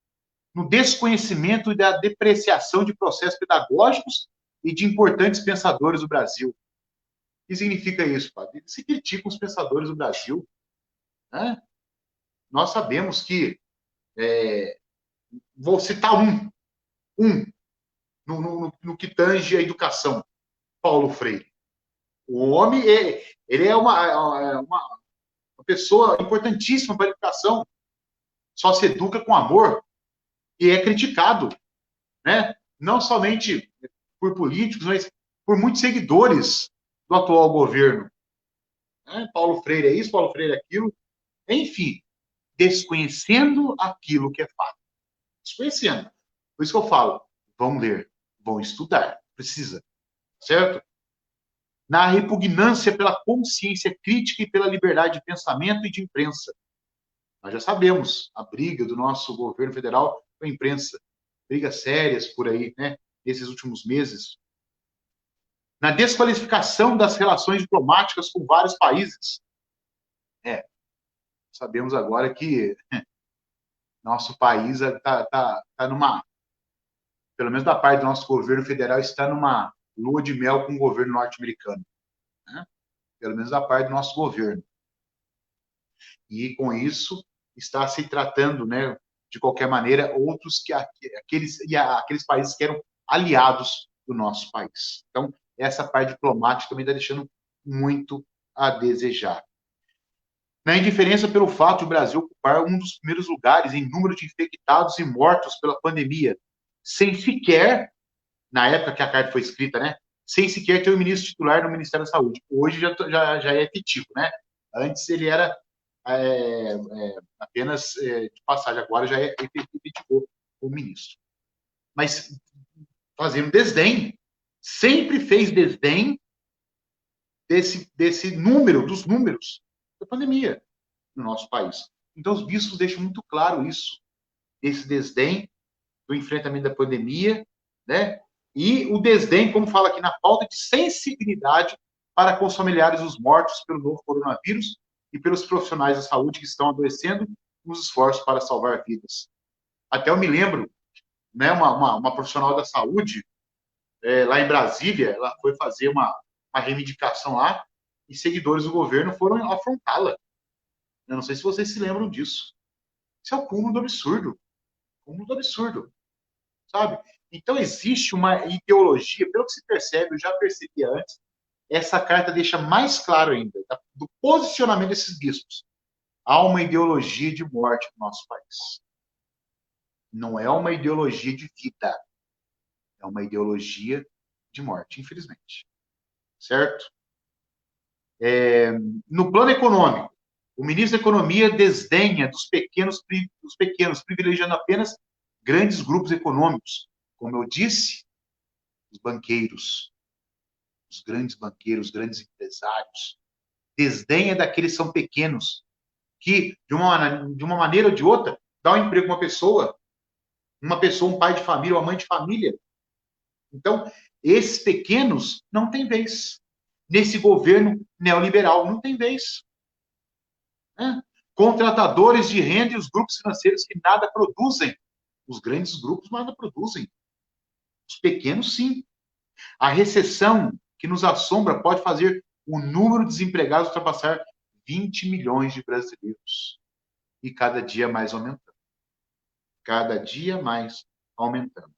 no desconhecimento e da depreciação de processos pedagógicos e de importantes pensadores do Brasil. O que significa isso, padre? Se criticam os pensadores do Brasil. Né? Nós sabemos que, vou citar um no que tange a educação, Paulo Freire. O homem, ele é uma pessoa importantíssima para a educação, só se educa com amor e é criticado, né? Não somente por políticos, mas por muitos seguidores do atual governo. Né? Paulo Freire é isso, Paulo Freire é aquilo. Enfim, desconhecendo aquilo que é fato. Desconhecendo. Por isso que eu falo, vão ler, vão estudar, precisa, certo? Na repugnância pela consciência crítica e pela liberdade de pensamento e de imprensa. Nós já sabemos a briga do nosso governo federal com a imprensa. Brigas sérias por aí, né? Nesses últimos meses. Na desqualificação das relações diplomáticas com vários países. Sabemos agora que nosso país está numa, pelo menos da parte do nosso governo federal, está numa lua de mel com o governo norte-americano. Né? Pelo menos da parte do nosso governo. E, com isso, está se tratando, né, de qualquer maneira, aqueles países que eram aliados do nosso país. Então, essa parte diplomática também está deixando muito a desejar. Na indiferença pelo fato de o Brasil ocupar um dos primeiros lugares em número de infectados e mortos pela pandemia, sem sequer, na época que a carta foi escrita, né, sem sequer ter um ministro titular no Ministério da Saúde. Hoje já é efetivo, né? Antes ele era apenas de passagem, agora já é efetivo o ministro. Mas fazendo desdém, sempre fez desdém desse número, dos números da pandemia no nosso país. Então, os bispos deixam muito claro isso, esse desdém do enfrentamento da pandemia, né? E o desdém, como fala aqui, na falta de sensibilidade para com os familiares dos mortos pelo novo coronavírus e pelos profissionais da saúde que estão adoecendo nos esforços para salvar vidas. Até eu me lembro, né, uma profissional da saúde, lá em Brasília, ela foi fazer uma reivindicação lá e seguidores do governo foram afrontá-la. Eu não sei se vocês se lembram disso. Isso é o cúmulo do absurdo. Cúmulo do absurdo. Sabe? Então, existe uma ideologia, pelo que se percebe, eu já percebi antes, essa carta deixa mais claro ainda, do posicionamento desses bispos. Há uma ideologia de morte no nosso país. Não é uma ideologia de vida. É uma ideologia de morte, infelizmente. Certo? No plano econômico, o ministro da Economia desdenha dos pequenos, privilegiando apenas grandes grupos econômicos. Como eu disse, os banqueiros, os grandes banqueiros, os grandes empresários. Desdenha daqueles que são pequenos, que, de uma maneira ou de outra, dá um emprego a uma pessoa, um pai de família, uma mãe de família. Então, esses pequenos não têm vez. Nesse governo neoliberal, não tem vez. Né? Contratadores de renda e os grupos financeiros que nada produzem. Os grandes grupos nada produzem. Os pequenos, sim. A recessão que nos assombra pode fazer o número de desempregados ultrapassar 20 milhões de brasileiros. E cada dia mais aumentando. Cada dia mais aumentando.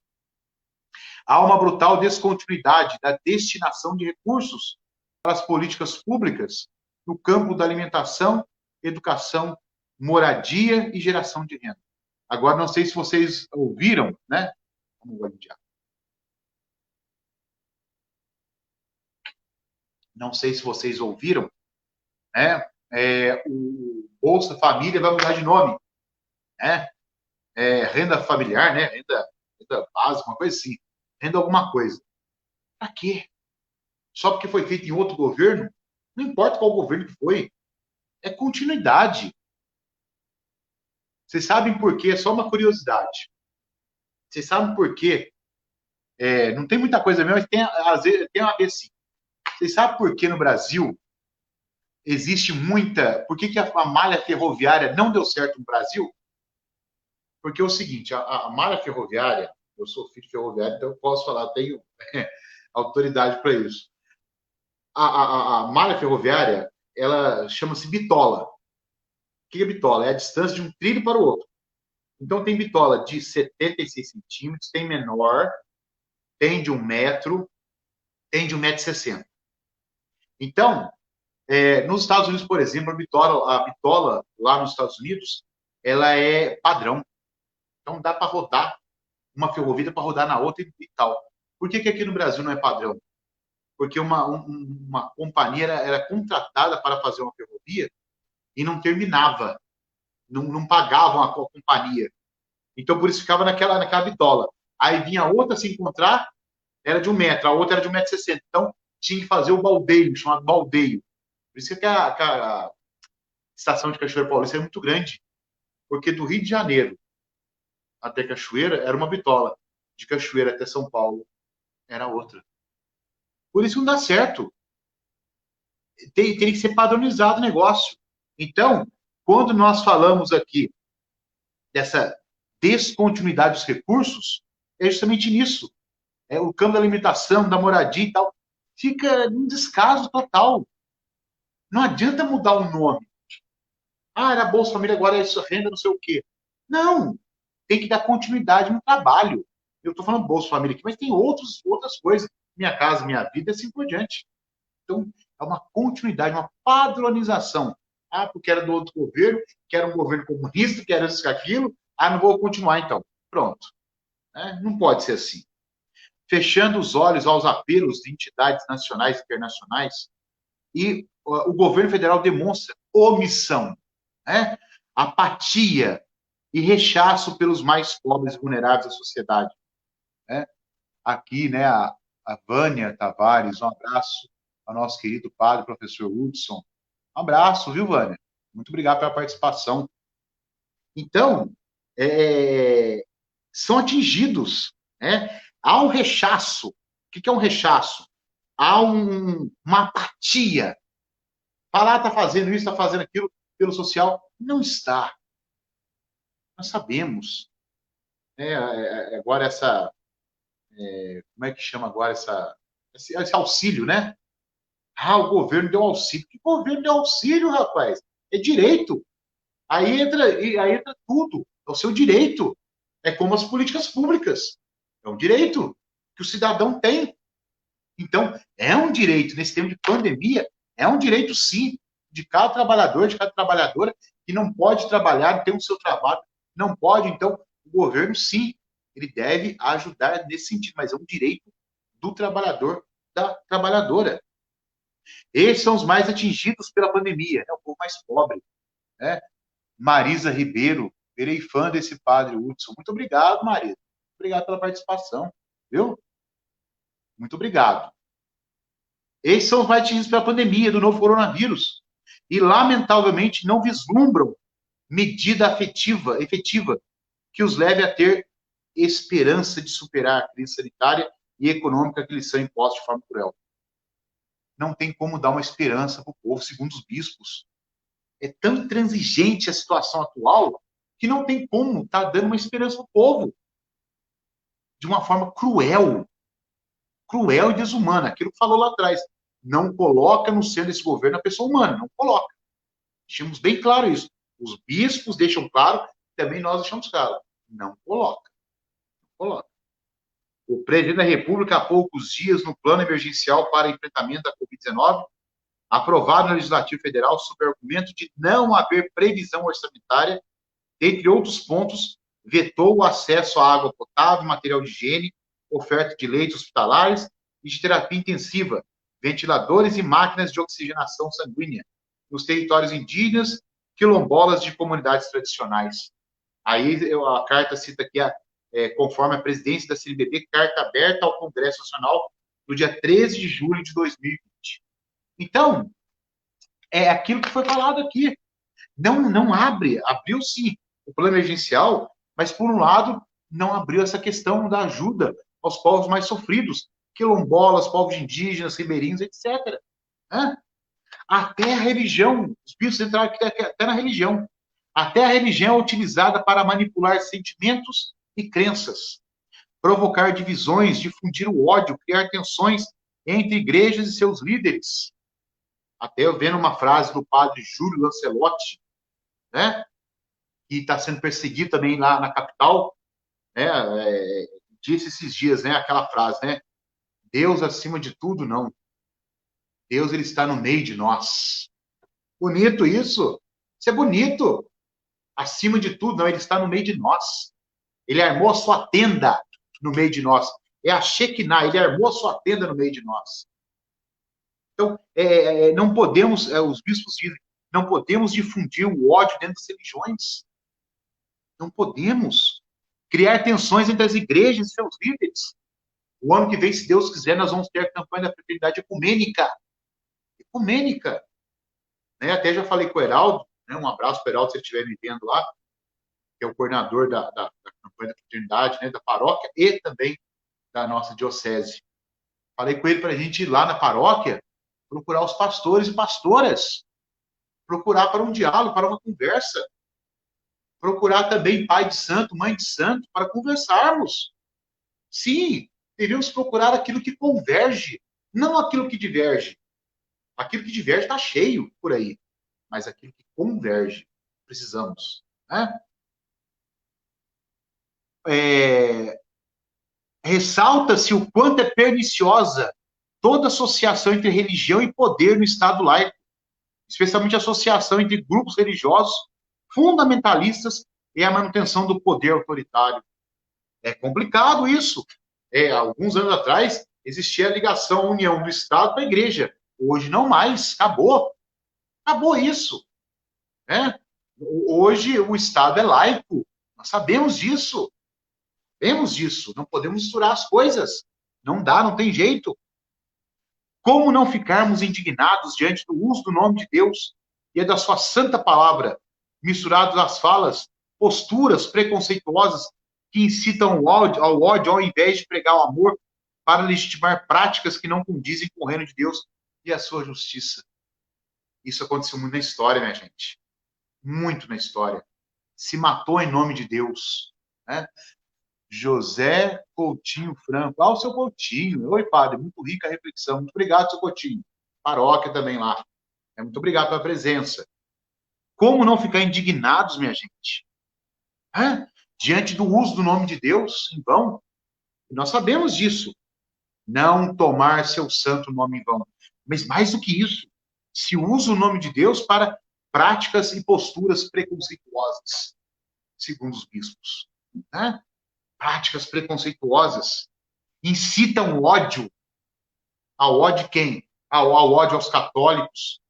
Há uma brutal descontinuidade da destinação de recursos para as políticas públicas no campo da alimentação, educação, moradia e geração de renda. Agora, não sei se vocês ouviram, né? Vamos guardar. Não sei se vocês ouviram, né? O Bolsa Família vai mudar de nome, né? Renda familiar, né? Renda básica, uma coisa assim. Renda alguma coisa. Para quê? Só porque foi feito em outro governo? Não importa qual governo que foi. É continuidade. Vocês sabem por quê? É só uma curiosidade. Vocês sabem por quê? Não tem muita coisa mesmo, mas às vezes tem a ver sim. Vocês sabem por que no Brasil existe muita... Por que a malha ferroviária não deu certo no Brasil? Porque é o seguinte, a malha ferroviária, eu sou filho de ferroviário, então eu posso falar, tenho autoridade para isso. A malha ferroviária, ela chama-se bitola. O que é bitola? É a distância de um trilho para o outro. Então, tem bitola de 76 centímetros, tem menor, tem de 1 metro, tem de 1,60 m. Então, nos Estados Unidos, por exemplo, a bitola lá nos Estados Unidos, ela é padrão. Então, dá para rodar uma ferrovia para rodar na outra e tal. Por que aqui no Brasil não é padrão? Porque uma companhia era contratada para fazer uma ferrovia e não terminava. Não pagavam a companhia. Então, por isso ficava naquela bitola. Aí vinha outra se encontrar, era de 1 metro, a outra era de 1,60 m. Então, tinha que fazer o baldeio, chamado baldeio. Por isso que a estação de Cachoeira Paulista é muito grande. Porque do Rio de Janeiro até Cachoeira era uma bitola. De Cachoeira até São Paulo era outra. Por isso não dá certo. Tem que ser padronizado o negócio. Então, quando nós falamos aqui dessa descontinuidade dos recursos, é justamente nisso. O campo da alimentação, da moradia e tal, fica num descaso total. Não adianta mudar o nome. Era Bolsa Família, agora é isso, renda, não sei o quê. Não, tem que dar continuidade no trabalho. Eu estou falando Bolsa Família aqui, mas tem outras coisas. Minha Casa, Minha Vida, e assim por diante. Então, é uma continuidade, uma padronização. Porque era do outro governo, que era um governo comunista, que era isso, aquilo. Não vou continuar, então. Pronto. Não pode ser assim. Fechando os olhos aos apelos de entidades nacionais e internacionais, e o governo federal demonstra omissão, apatia e rechaço pelos mais pobres e vulneráveis da sociedade. Aqui, a Vânia Tavares, um abraço ao nosso querido padre, professor Hudson. Um abraço, viu, Vânia? Muito obrigado pela participação. Então, são atingidos. Há um rechaço. O que é um rechaço? Há uma apatia. Falar, está fazendo isso, está fazendo aquilo pelo social. Não está. Nós sabemos. Agora como é que chama agora esse auxílio, né? O governo deu auxílio. Que governo deu auxílio, rapaz? É direito. Aí entra tudo. É o seu direito. É como as políticas públicas. É um direito que o cidadão tem. Então, é um direito, nesse tempo de pandemia, é um direito, sim, de cada trabalhador, de cada trabalhadora, que não pode trabalhar, tem o seu trabalho, não pode, então, o governo, sim, ele deve ajudar nesse sentido, mas é um direito do trabalhador, da trabalhadora. Esses são os mais atingidos pela pandemia, o povo mais pobre. Marisa Ribeiro, virei fã desse padre Hudson. Muito obrigado, Marisa. Obrigado pela participação, viu? Muito obrigado. Esses são os mais atingidos pela pandemia do novo coronavírus. E, lamentavelmente, não vislumbram medida efetiva que os leve a ter esperança de superar a crise sanitária e econômica que lhes são impostos de forma cruel. Não tem como dar uma esperança para o povo, segundo os bispos. É tão intransigente a situação atual que não tem como estar dando uma esperança ao povo. De uma forma cruel e desumana. Aquilo que falou lá atrás. Não coloca no centro desse governo a pessoa humana. Não coloca. Deixamos bem claro isso. Os bispos deixam claro, também nós deixamos claro. Não coloca. Não coloca. O presidente da República, há poucos dias, no plano emergencial para enfrentamento da Covid-19, aprovado no Legislativo Federal, sob o argumento de não haver previsão orçamentária, entre outros pontos, vetou o acesso à água potável, material de higiene, oferta de leitos hospitalares e de terapia intensiva, ventiladores e máquinas de oxigenação sanguínea nos territórios indígenas, quilombolas de comunidades tradicionais. Aí a carta cita aqui, conforme a presidência da CNBB, carta aberta ao Congresso Nacional no dia 13 de julho de 2020. Então, é aquilo que foi falado aqui. Não abriu sim o plano emergencial, mas, por um lado, não abriu essa questão da ajuda aos povos mais sofridos, quilombolas, povos indígenas, ribeirinhos, etc. Até a religião, os bispos entraram até na religião. Até a religião é utilizada para manipular sentimentos e crenças, provocar divisões, difundir o ódio, criar tensões entre igrejas e seus líderes. Até eu vendo uma frase do padre Júlio Lancelotti, né, que está sendo perseguido também lá na capital, né, disse esses dias, né, aquela frase, né, Deus acima de tudo, não. Deus, ele está no meio de nós. Bonito isso. Isso é bonito. Acima de tudo, não, ele está no meio de nós. Ele armou a sua tenda no meio de nós. É a Shekinah, ele armou a sua tenda no meio de nós. Então, não podemos, os bispos dizem, não podemos difundir o ódio dentro das religiões. Não podemos criar tensões entre as igrejas e seus líderes. O ano que vem, se Deus quiser, nós vamos ter a campanha da fraternidade ecumênica. Ecumênica. Né? Até já falei com o Heraldo, né? Um abraço para o Heraldo, se ele estiver me vendo lá, que é o coordenador da campanha da fraternidade, né? Da paróquia e também da nossa diocese. Falei com ele para a gente ir lá na paróquia, procurar os pastores e pastoras, procurar para um diálogo, para uma conversa, procurar também pai de santo, mãe de santo, para conversarmos. Sim, devemos procurar aquilo que converge, não aquilo que diverge. Aquilo que diverge está cheio por aí, mas aquilo que converge, precisamos. Né? Ressalta-se o quanto é perniciosa toda associação entre religião e poder no Estado laico, especialmente a associação entre grupos religiosos fundamentalistas e a manutenção do poder autoritário. É complicado isso. Alguns anos atrás, existia a ligação, a união do Estado com a Igreja. Hoje não mais, acabou. Acabou isso. Né? Hoje o Estado é laico. Nós sabemos disso. Sabemos disso. Não podemos misturar as coisas. Não dá, não tem jeito. Como não ficarmos indignados diante do uso do nome de Deus e da sua santa palavra, misturados às falas, posturas preconceituosas que incitam ao ódio ao invés de pregar o amor para legitimar práticas que não condizem com o reino de Deus e a sua justiça. Isso aconteceu muito na história, minha gente. Muito na história. Se matou em nome de Deus. Né? José Coutinho Franco. O seu Coutinho. Oi, padre. Muito rica a reflexão. Muito obrigado, seu Coutinho. Paróquia também lá. Muito obrigado pela presença. Como não ficar indignados, minha gente? Diante do uso do nome de Deus em vão? E nós sabemos disso. Não tomar seu santo nome em vão. Mas mais do que isso, se usa o nome de Deus para práticas e posturas preconceituosas, segundo os bispos. Né? Práticas preconceituosas incitam ódio. Ao ódio quem? Ao ódio aos católicos,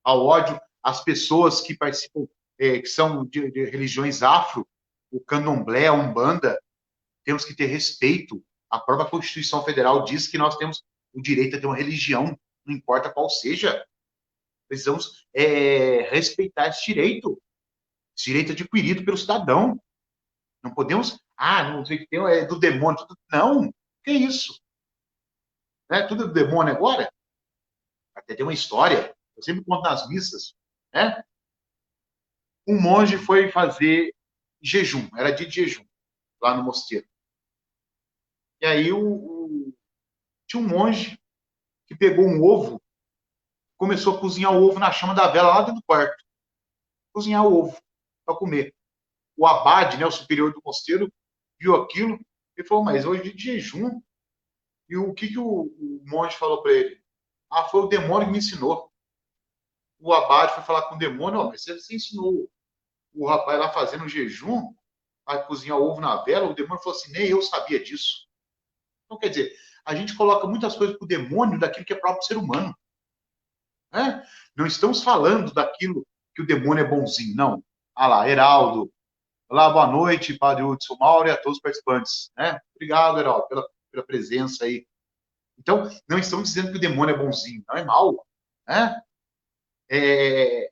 ao ódio às pessoas que participam, que são de religiões afro, o candomblé, a umbanda. Temos que ter respeito. A própria Constituição Federal diz que nós temos o direito a ter uma religião, não importa qual seja. Precisamos respeitar esse direito. Esse direito adquirido pelo cidadão. Não podemos... não sei o que tem, é do demônio. Tudo... Não, que isso? Tudo é do demônio agora? Até tem uma história, eu sempre conto nas missas, né? um monge foi fazer jejum, era dia de jejum, lá no mosteiro. E aí tinha um monge que pegou um ovo, começou a cozinhar o ovo na chama da vela lá dentro do quarto. Cozinhar o ovo para comer. O abade, né, o superior do mosteiro, viu aquilo e falou, mas hoje é de jejum. E o que o monge falou para ele? Ah, foi o demônio que me ensinou. O abade foi falar com o demônio, mas você ensinou o rapaz lá fazendo jejum, a cozinhar ovo na vela, o demônio falou assim, nem eu sabia disso. Então, quer dizer, a gente coloca muitas coisas para o demônio daquilo que é próprio ser humano. Né? Não estamos falando daquilo que o demônio é bonzinho, não. Ah lá, Heraldo. Olá, boa noite, Padre Hudson Mauro e a todos os participantes. Né? Obrigado, Heraldo, pela presença aí. Então, não estamos dizendo que o demônio é bonzinho, não é mal. Né?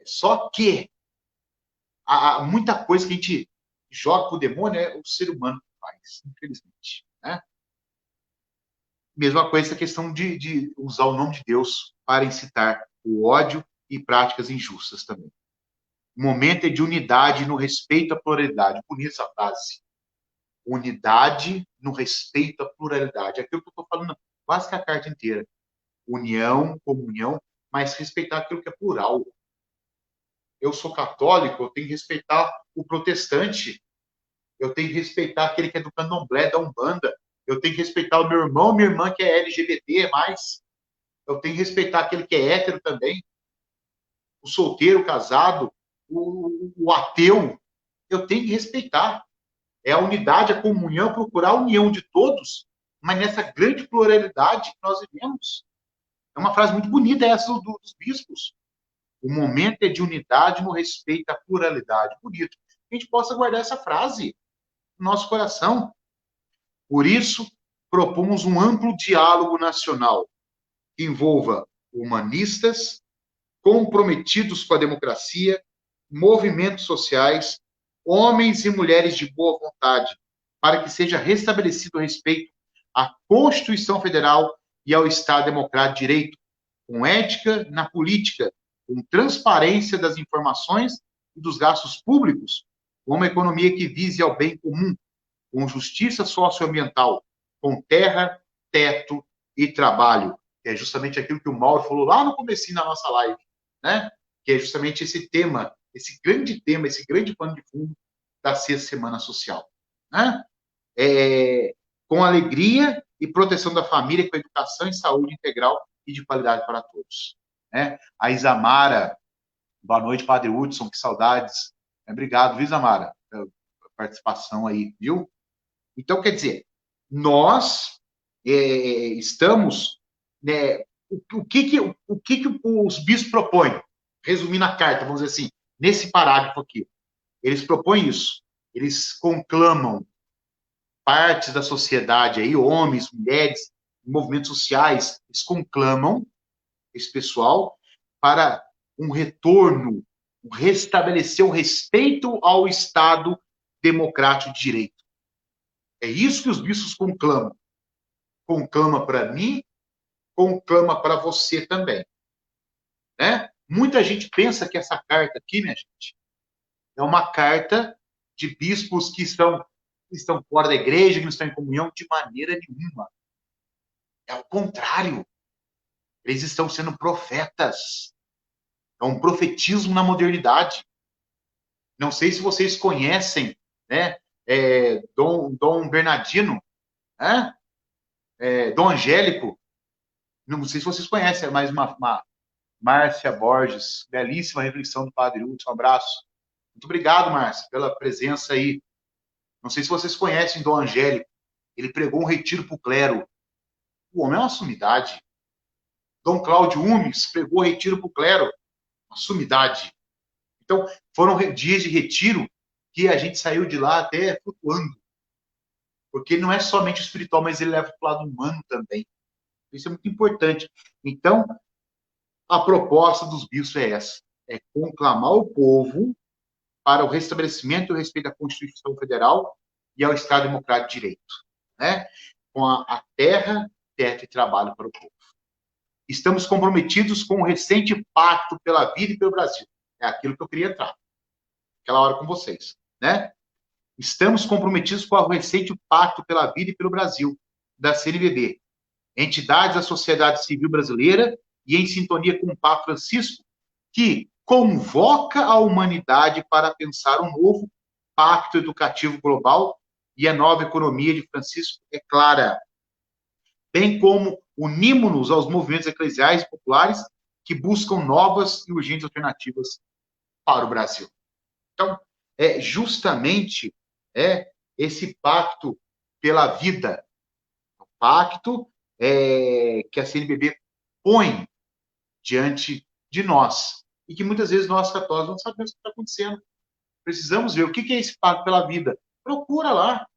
Só que muita coisa que a gente joga para o demônio é o ser humano que faz, infelizmente. Né? Mesma coisa essa questão de usar o nome de Deus para incitar o ódio e práticas injustas também. O momento é de unidade no respeito à pluralidade. Bonita essa frase. Unidade no respeito à pluralidade. É aquilo que eu estou falando quase que a carta inteira. União, comunhão, mas respeitar aquilo que é plural. Eu sou católico, eu tenho que respeitar o protestante. Eu tenho que respeitar aquele que é do candomblé, da Umbanda. Eu tenho que respeitar o meu irmão, minha irmã que é LGBT+. Eu tenho que respeitar aquele que é hétero também. O solteiro, o casado, o ateu. Eu tenho que respeitar. É a unidade, a comunhão, procurar a união de todos, mas nessa grande pluralidade que nós vivemos. É uma frase muito bonita essa dos bispos. O momento é de unidade no respeito à pluralidade. Bonito. Que a gente possa guardar essa frase no nosso coração. Por isso, propomos um amplo diálogo nacional que envolva humanistas, comprometidos com a democracia, movimentos sociais, homens e mulheres de boa vontade, para que seja restabelecido o respeito à Constituição Federal e ao Estado Democrático de Direito, com ética na política, com transparência das informações e dos gastos públicos, com uma economia que vise ao bem comum, com justiça socioambiental, com terra, teto e trabalho, que é justamente aquilo que o Mauro falou lá no comecinho da nossa live, né? Que é justamente esse tema, esse grande pano de fundo da Sexta Semana Social. Né? Com alegria e proteção da família, com educação e saúde integral e de qualidade para todos. Né? A Isamara, boa noite, Padre Hudson, que saudades. Obrigado, viu, Isamara, pela participação aí, viu? Então, quer dizer, nós estamos... Né, o que os bispos propõem? Resumindo a carta, vamos dizer assim, nesse parágrafo aqui. Eles propõem isso. Eles conclamam partes da sociedade, aí, homens, mulheres, movimentos sociais, eles conclamam esse pessoal para um retorno, restabelecer o respeito ao Estado democrático de direito. É isso que os bispos conclamam. Conclama para mim, conclama para você também. Né? Muita gente pensa que essa carta aqui, minha gente, é uma carta de bispos que estão fora da igreja, que não estão em comunhão, de maneira nenhuma. É o contrário. Eles estão sendo profetas. É um profetismo na modernidade. Não sei se vocês conhecem, né? Dom Bernardino, né? Dom Angélico. Não sei se vocês conhecem, mas uma Márcia Borges, belíssima reflexão do Padre Hudson. Um abraço. Muito obrigado, Márcia, pela presença aí. Não sei se vocês conhecem Dom Angélico. Ele pregou um retiro para o clero. O homem é uma sumidade. Dom Cláudio Umes pregou retiro para o clero. Uma sumidade. Então, foram dias de retiro que a gente saiu de lá até flutuando. Porque não é somente o espiritual, mas ele leva para o lado humano também. Isso é muito importante. Então, a proposta dos bispos é essa. É conclamar o povo para o restabelecimento e o respeito à Constituição Federal e ao Estado Democrático de Direito. Né? Com a terra, teto e trabalho para o povo. Estamos comprometidos com o recente pacto pela vida e pelo Brasil. É aquilo que eu queria entrar. aquela hora com vocês, né? Estamos comprometidos com o recente Pacto pela Vida e pelo Brasil, da CNBB, entidades da sociedade civil brasileira e em sintonia com o Papa Francisco, que convoca a humanidade para pensar um novo pacto educativo global, e a nova economia de Francisco é clara, bem como unimos-nos aos movimentos eclesiais e populares que buscam novas e urgentes alternativas para o Brasil. Então, é justamente esse pacto pela vida, o pacto que a CNBB põe diante de nós, e que muitas vezes nós católicos não sabemos o que está acontecendo. Precisamos ver o que é esse pacto pela vida. Procura lá,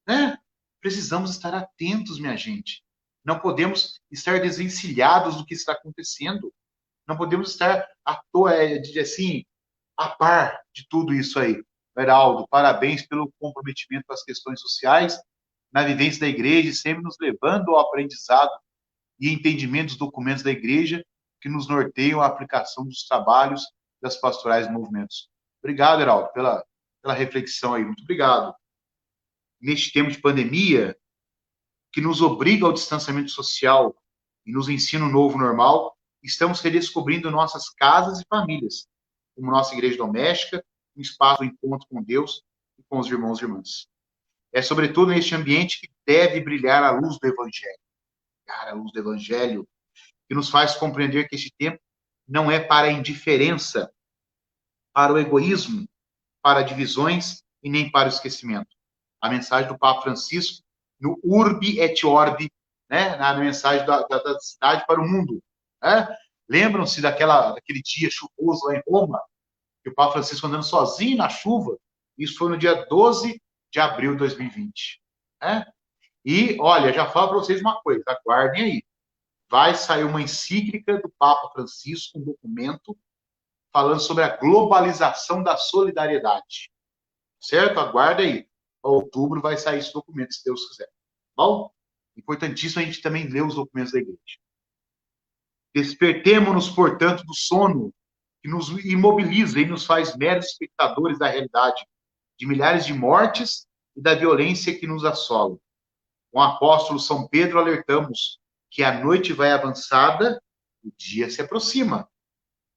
né? Precisamos estar atentos, minha gente. Não podemos estar desvencilhados do que está acontecendo. Não podemos estar à toa, assim, a par de tudo isso aí. Heraldo, parabéns pelo comprometimento com as questões sociais, na vivência da igreja, sempre nos levando ao aprendizado e entendimento dos documentos da igreja que nos norteiam a aplicação dos trabalhos das pastorais e movimentos. Obrigado, Heraldo, pela reflexão aí. Muito obrigado. Neste tempo de pandemia, que nos obriga ao distanciamento social e nos ensina um novo normal, estamos redescobrindo nossas casas e famílias, como nossa igreja doméstica, um espaço de encontro com Deus e com os irmãos e irmãs. É sobretudo neste ambiente que deve brilhar a luz do Evangelho. A luz do Evangelho, que nos faz compreender que este tempo não é para a indiferença, para o egoísmo, para divisões e nem para o esquecimento. A mensagem do Papa Francisco, no Urbi et Orbi, né? Na mensagem da cidade para o mundo. Né? Lembram-se daquele dia chuvoso lá em Roma, que o Papa Francisco andando sozinho na chuva? Isso foi no dia 12 de abril de 2020. Né? E, olha, já falo para vocês uma coisa, aguardem aí. Vai sair uma encíclica do Papa Francisco, um documento, falando sobre a globalização da solidariedade. Certo? Aguarda aí. Em outubro vai sair esse documento, se Deus quiser. Bom? Importantíssimo a gente também ler os documentos da igreja. Despertemo-nos, portanto, do sono que nos imobiliza e nos faz meros espectadores da realidade, de milhares de mortes e da violência que nos assola. Com o apóstolo São Pedro alertamos que a noite vai avançada, o dia se aproxima.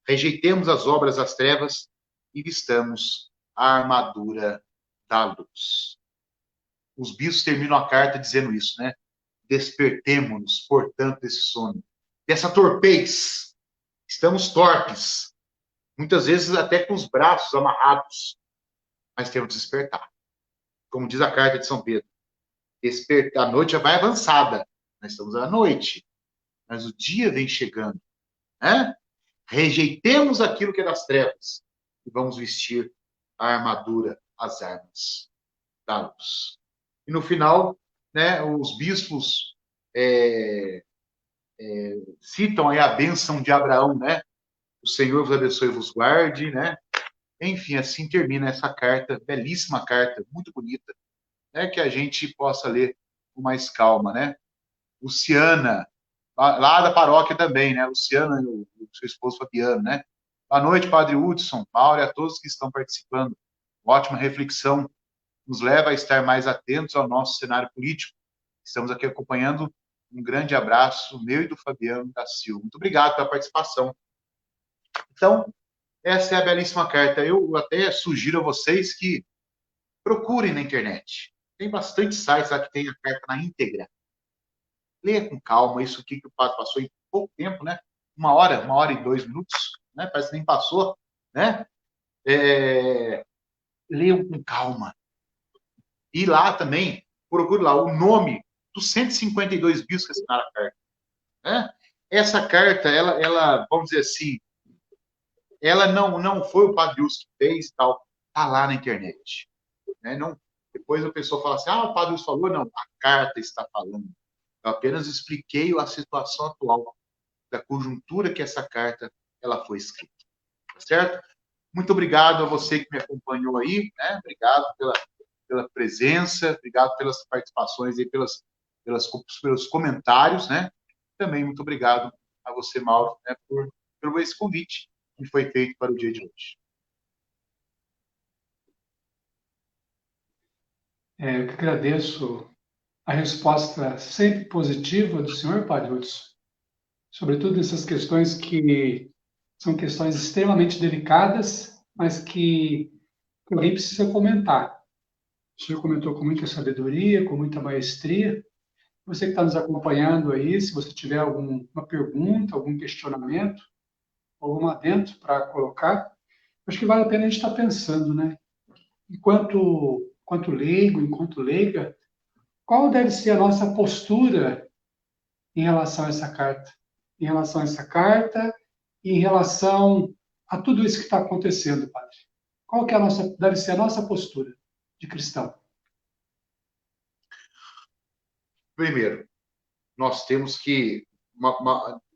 Rejeitemos as obras das trevas e vistamos a armadura da luz. Os bispos terminam a carta dizendo isso, né? Despertemo-nos, portanto, desse sono, dessa torpez. Estamos torpes, muitas vezes até com os braços amarrados, mas temos que despertar. Como diz a carta de São Pedro, a noite já vai avançada, nós estamos à noite, mas o dia vem chegando, né? Rejeitemos aquilo que é das trevas e vamos vestir a armadura, as armas da luz. E no final, né, os bispos citam aí a bênção de Abraão, né? O Senhor vos abençoe e vos guarde, né? Enfim, assim termina essa carta, belíssima carta, muito bonita, né? Que a gente possa ler com mais calma, né? Luciana, lá da paróquia também, né? Luciana e o seu esposo Fabiano, né? Boa noite, Padre Hudson, Mauro e a todos que estão participando. Ótima reflexão. Nos leva a estar mais atentos ao nosso cenário político. Estamos aqui acompanhando. Um grande abraço, meu e do Fabiano da Silva. Muito obrigado pela participação. Então, essa é a belíssima carta. Eu até sugiro a vocês que procurem na internet. Tem bastante sites lá que tem a carta na íntegra. Leia com calma isso aqui que o padre passou em pouco tempo, né? 1 hora e 2 minutos, né? Parece que nem passou, né? Leiam com calma. E lá também, procure lá o nome dos 152 bispos que assinaram a carta. Né? Essa carta, ela, vamos dizer assim, ela não foi o Padre Wilson que fez e tal. Está lá na internet. Né? Não, depois a pessoa fala assim, o Padre Wilson falou. Não, a carta está falando. Eu apenas expliquei a situação atual da conjuntura que essa carta ela foi escrita. Tá certo? Muito obrigado a você que me acompanhou aí. Né? Obrigado pela presença, obrigado pelas participações e pelos comentários, né? Também muito obrigado a você, Mauro, né, por esse convite que foi feito para o dia de hoje. Eu que agradeço a resposta sempre positiva do senhor, Padre Hudson, sobretudo essas questões que são questões extremamente delicadas, mas que alguém precisa comentar. O senhor comentou com muita sabedoria, com muita maestria. Você que está nos acompanhando aí, se você tiver alguma pergunta, algum questionamento, algum adendo para colocar, acho que vale a pena a gente estar pensando, né? Enquanto leigo, enquanto leiga, qual deve ser a nossa postura em relação a essa carta? Em relação a essa carta e em relação a tudo isso que está acontecendo, padre. Qual que é deve ser a nossa postura de cristão? Primeiro, nós temos que,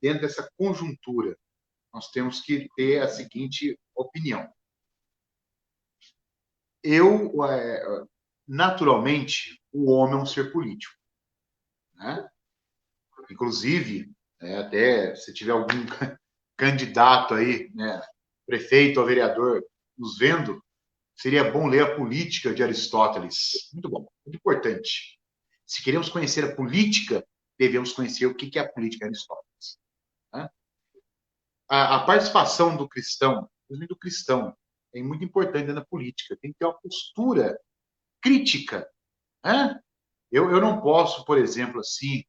dentro dessa conjuntura, nós temos que ter a seguinte opinião. Naturalmente, o homem é um ser político, né? Inclusive, até se tiver algum candidato aí, né, prefeito ou vereador, nos vendo, seria bom ler a Política de Aristóteles. Muito bom, muito importante. Se queremos conhecer a política, devemos conhecer o que é a política de Aristóteles. Né? A participação do cristão, inclusive do cristão, é muito importante na política. Tem que ter uma postura crítica. Né? Eu não posso, por exemplo, assim,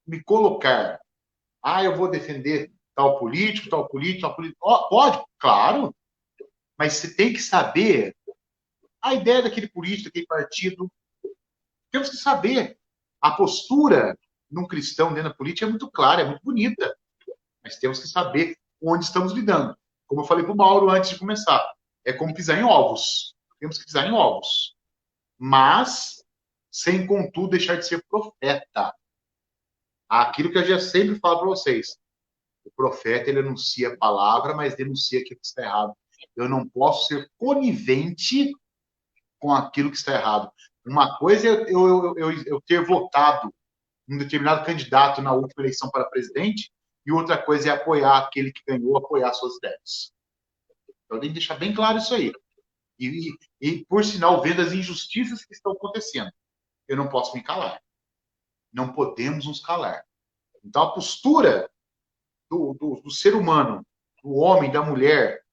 me colocar, eu vou defender tal político, tal político, tal político. Pode, claro, mas você tem que saber a ideia daquele político, daquele partido. Temos que saber. A postura num cristão dentro da política é muito clara, é muito bonita, mas temos que saber onde estamos lidando. Como eu falei para o Mauro antes de começar, é como pisar em ovos. Temos que pisar em ovos. Mas, sem, contudo, deixar de ser profeta. Aquilo que eu já sempre falo para vocês. O profeta, ele anuncia a palavra, mas denuncia aquilo que está errado. Eu não posso ser conivente com aquilo que está errado. Uma coisa é eu ter votado um determinado candidato na última eleição para presidente, e outra coisa é apoiar aquele que ganhou, apoiar suas ideias. Então, tem que deixar bem claro isso aí. E, por sinal, vendo as injustiças que estão acontecendo, eu não posso me calar. Não podemos nos calar. Então, a postura do ser humano, do homem, da mulher,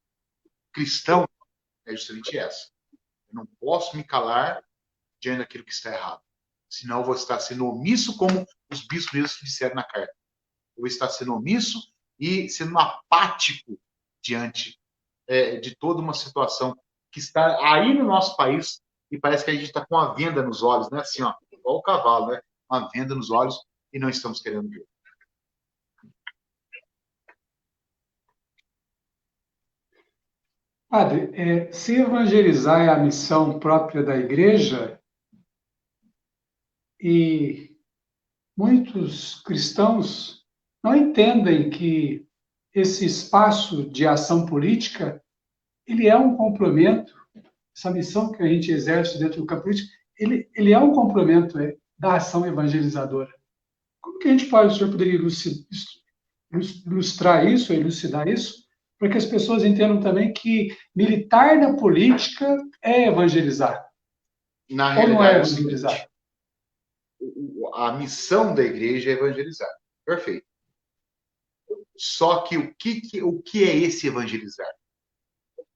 cristão, é justamente essa. Eu não posso me calar diante daquilo que está errado. Senão eu vou estar sendo omisso, como os bispos mesmos disseram na carta. Eu vou estar sendo omisso e sendo apático diante de toda uma situação que está aí no nosso país e parece que a gente está com uma venda nos olhos, né? Assim, ó, igual o cavalo, né? Uma venda nos olhos e não estamos querendo ver. Padre, se evangelizar é a missão própria da igreja, e muitos cristãos não entendem que esse espaço de ação política, ele é um complemento, essa missão que a gente exerce dentro do campo político, ele é um complemento da ação evangelizadora. Como que a gente pode, o senhor poderia ilustrar isso, elucidar isso, para que as pessoas entendam também que militar na política é evangelizar. Na ou realidade, não é evangelizar? A missão da igreja é evangelizar. Perfeito. Só que o que é esse evangelizar?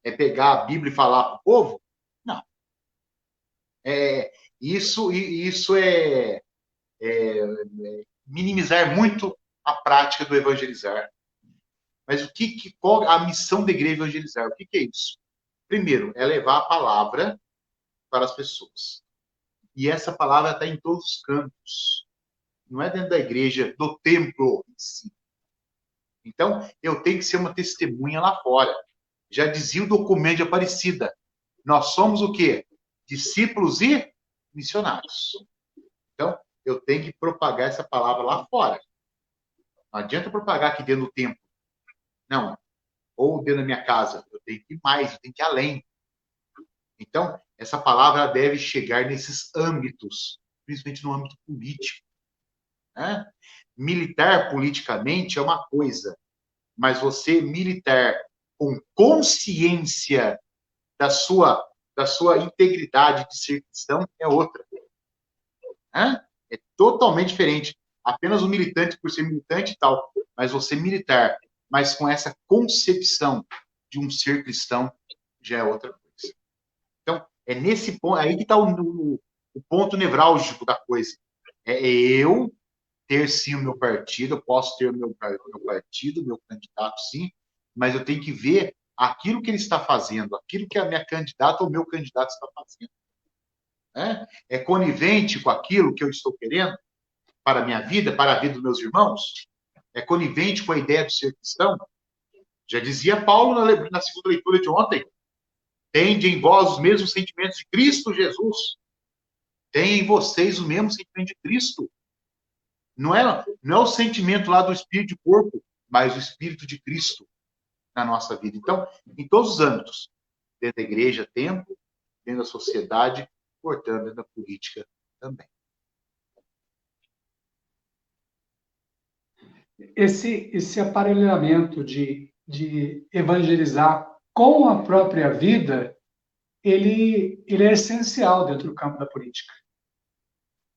É pegar a Bíblia e falar para o povo? Não. Isso é minimizar muito a prática do evangelizar. Mas qual a missão da igreja evangelizar? O que é isso? Primeiro, é levar a palavra para as pessoas. E essa palavra está em todos os cantos. Não é dentro da igreja, do templo em si. Então, eu tenho que ser uma testemunha lá fora. Já dizia o documento de Aparecida. Nós somos o quê? Discípulos e missionários. Então, eu tenho que propagar essa palavra lá fora. Não adianta propagar aqui dentro do templo. Não. Ou dentro da minha casa. Eu tenho que ir mais, eu tenho que ir além. Então, essa palavra deve chegar nesses âmbitos, principalmente no âmbito político. Né? Militar politicamente é uma coisa, mas você militar com consciência da sua da sua integridade de ser cristão é outra. Né? É totalmente diferente. Apenas o militante por ser militante e tal, mas você militar, mas com essa concepção de um ser cristão, já é outra coisa. Então, é nesse ponto, aí que está o ponto nevrálgico da coisa. É eu ter sim o meu partido, eu posso ter o meu partido, meu candidato sim, mas eu tenho que ver aquilo que ele está fazendo, aquilo que a minha candidata ou o meu candidato está fazendo. Né? É conivente com aquilo que eu estou querendo para a minha vida, para a vida dos meus irmãos? É conivente com a ideia de ser cristão? Já dizia Paulo na segunda leitura de ontem, tende em vós os mesmos sentimentos de Cristo Jesus. Tem em vocês o mesmo sentimento de Cristo. Não é o sentimento lá do espírito de corpo, mas o espírito de Cristo na nossa vida. Então, em todos os âmbitos, dentro da igreja, tempo, dentro da sociedade, portanto, dentro da política também. Esse aparelhamento de evangelizar com a própria vida, ele é essencial dentro do campo da política.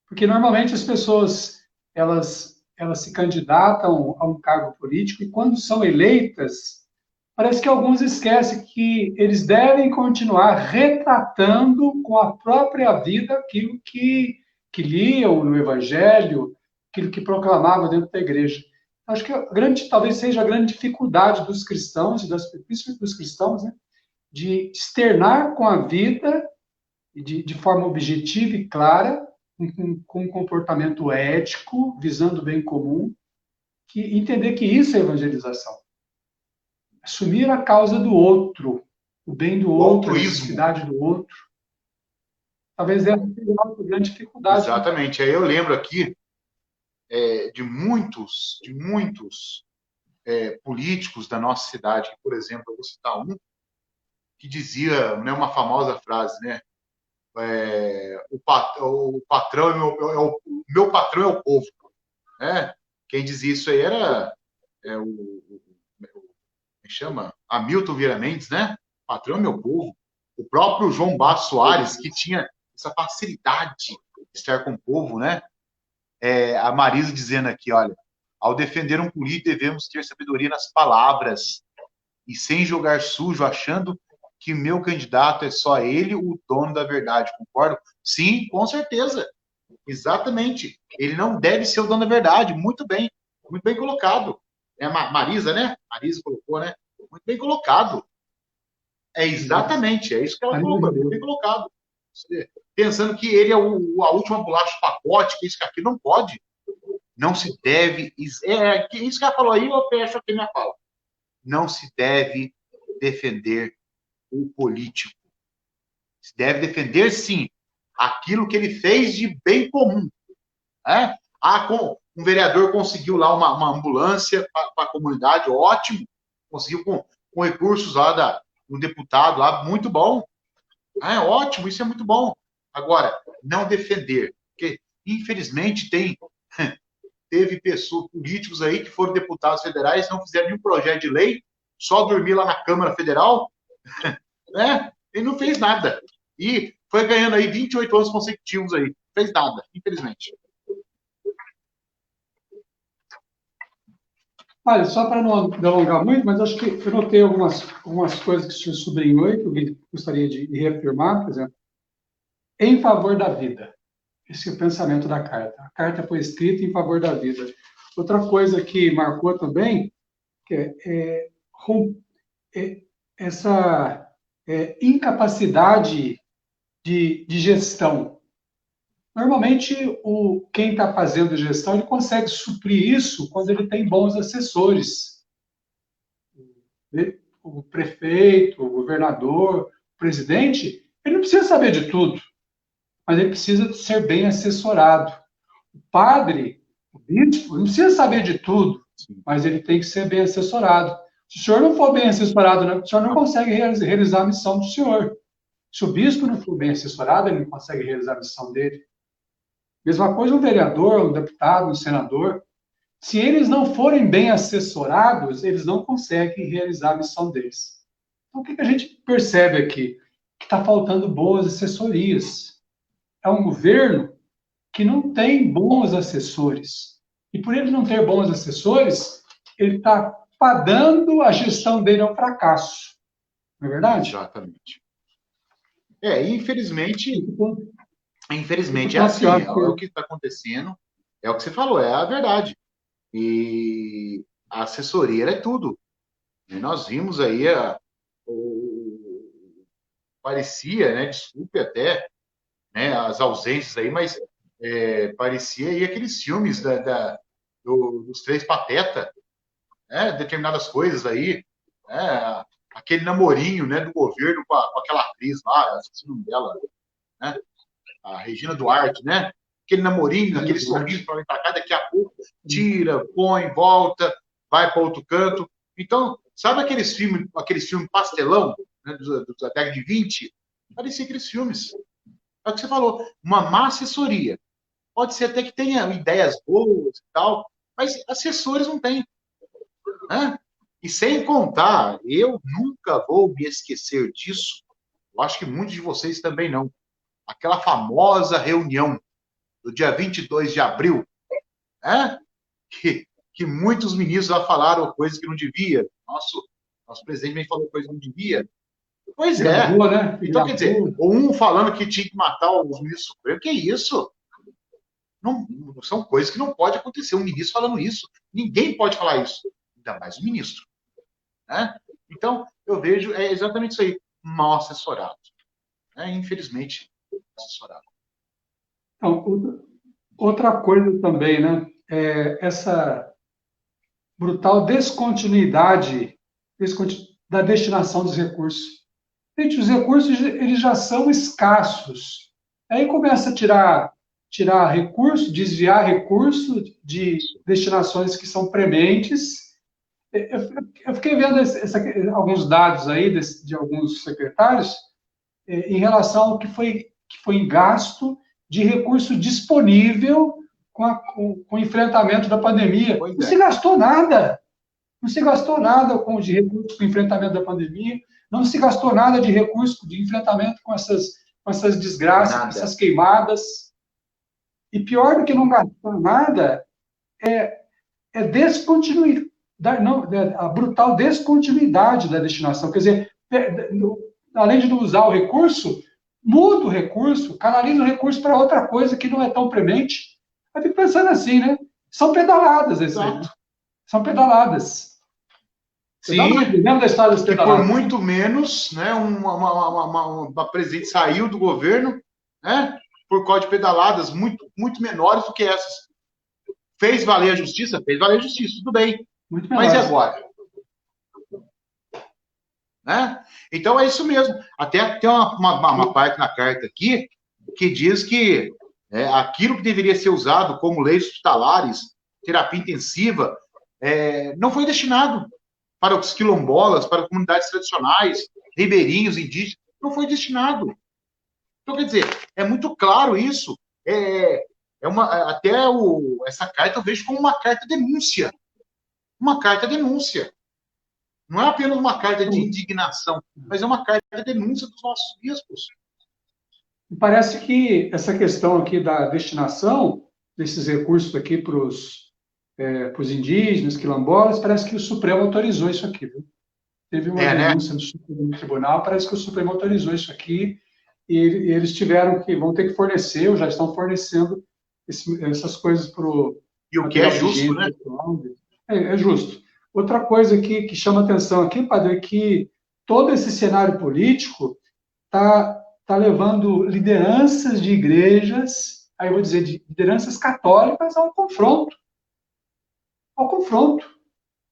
Porque normalmente as pessoas elas se candidatam a um cargo político e quando são eleitas, parece que alguns esquecem que eles devem continuar retratando com a própria vida aquilo que liam no Evangelho, aquilo que proclamavam dentro da igreja. Acho que talvez seja a grande dificuldade dos cristãos, principalmente dos cristãos, né, de externar com a vida, de forma objetiva e clara, com um comportamento ético, visando o bem comum, entender que isso é evangelização. Assumir a causa do outro, o bem do outro, a necessidade do outro. Talvez essa seja uma grande dificuldade. Exatamente. Aí eu lembro aqui de muitos políticos da nossa cidade, que, por exemplo, eu vou citar um, que dizia, né, uma famosa frase, né? O patrão o meu patrão é o povo. Né? Quem dizia isso aí era me chama Hamilton Vieira Mendes, né? Patrão é meu povo. O próprio João Basso Soares, que tinha essa facilidade de estar com o povo, né? A Marisa dizendo aqui, olha, ao defender um político devemos ter sabedoria nas palavras e sem jogar sujo, achando que meu candidato é só ele o dono da verdade, concordo? Sim, com certeza. Exatamente. Ele não deve ser o dono da verdade. Muito bem colocado. É a Marisa, né? Marisa colocou, né? Muito bem colocado. É exatamente, é isso que ela colocou, muito bem colocado. Pensando que ele é a última bolacha do pacote, que isso que aqui não pode. Não se deve. Isso que ela falou aí, eu fecho aqui minha fala. Não se deve defender o político. Se deve defender, sim, aquilo que ele fez de bem comum. Né? Um vereador conseguiu lá uma ambulância para a comunidade, ótimo. Conseguiu com recursos lá um deputado lá, muito bom. Ótimo, isso é muito bom. Agora, não defender. Porque, infelizmente, teve políticos aí que foram deputados federais, não fizeram nenhum projeto de lei, só dormir lá na Câmara Federal, né? Ele não fez nada. E foi ganhando aí 28 anos consecutivos aí. Não fez nada, infelizmente. Olha, só para não alongar muito, mas acho que eu notei algumas coisas que o senhor sublinhou e que eu gostaria de reafirmar, por exemplo, em favor da vida. Esse é o pensamento da carta. A carta foi escrita em favor da vida. Outra coisa que marcou também que essa incapacidade de gestão. Normalmente, quem está fazendo gestão, ele consegue suprir isso quando ele tem bons assessores. O prefeito, o governador, o presidente, ele não precisa saber de tudo, mas ele precisa ser bem assessorado. O padre, o bispo, não precisa saber de tudo, mas ele tem que ser bem assessorado. Se o senhor não for bem assessorado, o senhor não consegue realizar a missão do senhor. Se o bispo não for bem assessorado, ele não consegue realizar a missão dele. Mesma coisa um vereador, um deputado, um senador. Se eles não forem bem assessorados, eles não conseguem realizar a missão deles. Então, o que a gente percebe aqui? que está faltando boas assessorias. É um governo que não tem bons assessores. E por ele não ter bons assessores, ele está fadando a gestão dele ao fracasso. Não é verdade? Exatamente. Infelizmente, é Então, assim, é o que está acontecendo, é o que você falou, é a verdade. E a assessoria é tudo. E nós vimos aí, parecia, né, desculpe até, né, as ausências aí, mas parecia aí aqueles filmes dos Três Pateta, né, determinadas coisas aí, né, aquele namorinho, né, do governo com aquela atriz lá, esqueci o nome dela, né, a Regina Duarte, né, aquele namorinho, aquele sorriso para lá e para cá, daqui a pouco tira, põe, volta, vai para outro canto. Então, sabe aqueles filmes pastelão, né, da década de 20? Parecia aqueles filmes. É o que você falou, uma má assessoria. Pode ser até que tenha ideias boas e tal, mas assessores não tem. Né? E sem contar, eu nunca vou me esquecer disso, eu acho que muitos de vocês também não. Aquela famosa reunião do dia 22 de abril, né? que muitos ministros já falaram coisas que não devia. Nosso presidente me falou coisas que não devia. Pois é. Gravou, né? Então, quer dizer, um falando que tinha que matar os ministros supremos, que isso? Não, são coisas que não pode acontecer. Um ministro falando isso. Ninguém pode falar isso. Ainda mais o ministro. Né? Então, eu vejo, é exatamente isso aí. Mal assessorado. Infelizmente, assessorado. Então, outra coisa também, né? Essa brutal descontinuidade da destinação dos recursos. Gente, os recursos eles já são escassos. Aí começa a tirar recurso, desviar recurso de destinações que são prementes. Eu fiquei vendo alguns dados aí de alguns secretários em relação ao que foi gasto de recurso disponível com o enfrentamento da pandemia. Não se gastou nada. Não se gastou nada de recurso com o enfrentamento da pandemia. Não se gastou nada de recurso de enfrentamento com essas desgraças, com essas queimadas. E pior do que não gastar nada é descontinuidade, a brutal descontinuidade da destinação. Quer dizer, além de não usar o recurso, muda o recurso, canaliza o recurso para outra coisa que não é tão premente. Eu fico pensando assim, né? São pedaladas, aí, né? São pedaladas. Sim, lembra da história das pedaladas? Por muito menos, né, uma presidente saiu do governo, né, por causa de pedaladas muito, muito menores do que essas. Fez valer a justiça? Fez valer a justiça, tudo bem. Mas e agora? Né? Então é isso mesmo. Até tem uma parte na carta aqui que diz que aquilo que deveria ser usado como leis hospitalares, terapia intensiva, não foi destinado para os quilombolas, para comunidades tradicionais, ribeirinhos, indígenas, não foi destinado. Então, quer dizer, é muito claro isso. Essa carta eu vejo como uma carta denúncia. Uma carta denúncia. Não é apenas uma carta de indignação, mas é uma carta de denúncia dos nossos bispos. Parece que essa questão aqui da destinação desses recursos aqui para os indígenas, quilombolas, parece que o Supremo autorizou isso aqui, viu? Teve uma denúncia no Supremo Tribunal, parece que o Supremo autorizou isso aqui e eles vão ter que fornecer, ou já estão fornecendo essas coisas para o... E o que é justo, né? É justo. Outra coisa que chama atenção aqui, padre, é que todo esse cenário político está levando lideranças de igrejas, aí eu vou dizer, de lideranças católicas ao confronto.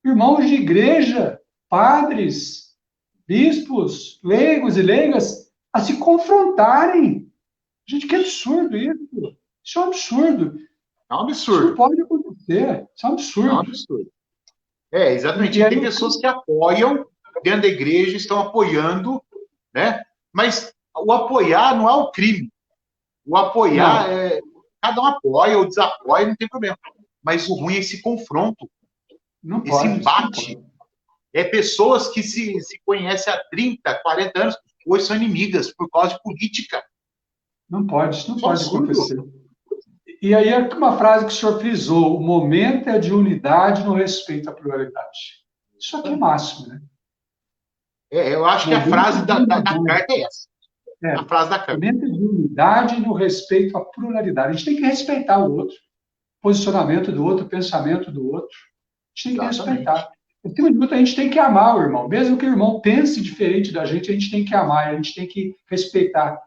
Irmãos de igreja, padres, bispos, leigos e leigas, a se confrontarem. Gente, que absurdo isso. Isso é um absurdo. É um absurdo. Isso não pode acontecer. Isso é um absurdo. É um absurdo. Exatamente. Tem pessoas que apoiam dentro da igreja, estão apoiando, né? Mas o apoiar não é o crime. O apoiar cada um apoia ou desapoia, não tem problema. Mas o ruim é esse confronto, esse embate. Pessoas que se conhecem há 30, 40 anos hoje são inimigas por causa de política. Não pode, isso não Isso é pode absurdo. acontecer. E aí, uma frase que o senhor frisou: o momento é de unidade no respeito à pluralidade. Isso aqui é máximo, né? Eu acho que a frase da carta é essa. A frase da carta. Momento de unidade no respeito à pluralidade. A gente tem que respeitar o outro, o posicionamento do outro, o pensamento do outro. A gente tem que respeitar. Acima de tudo, a gente tem que amar o irmão. Mesmo que o irmão pense diferente da gente, a gente tem que amar, a gente tem que respeitar.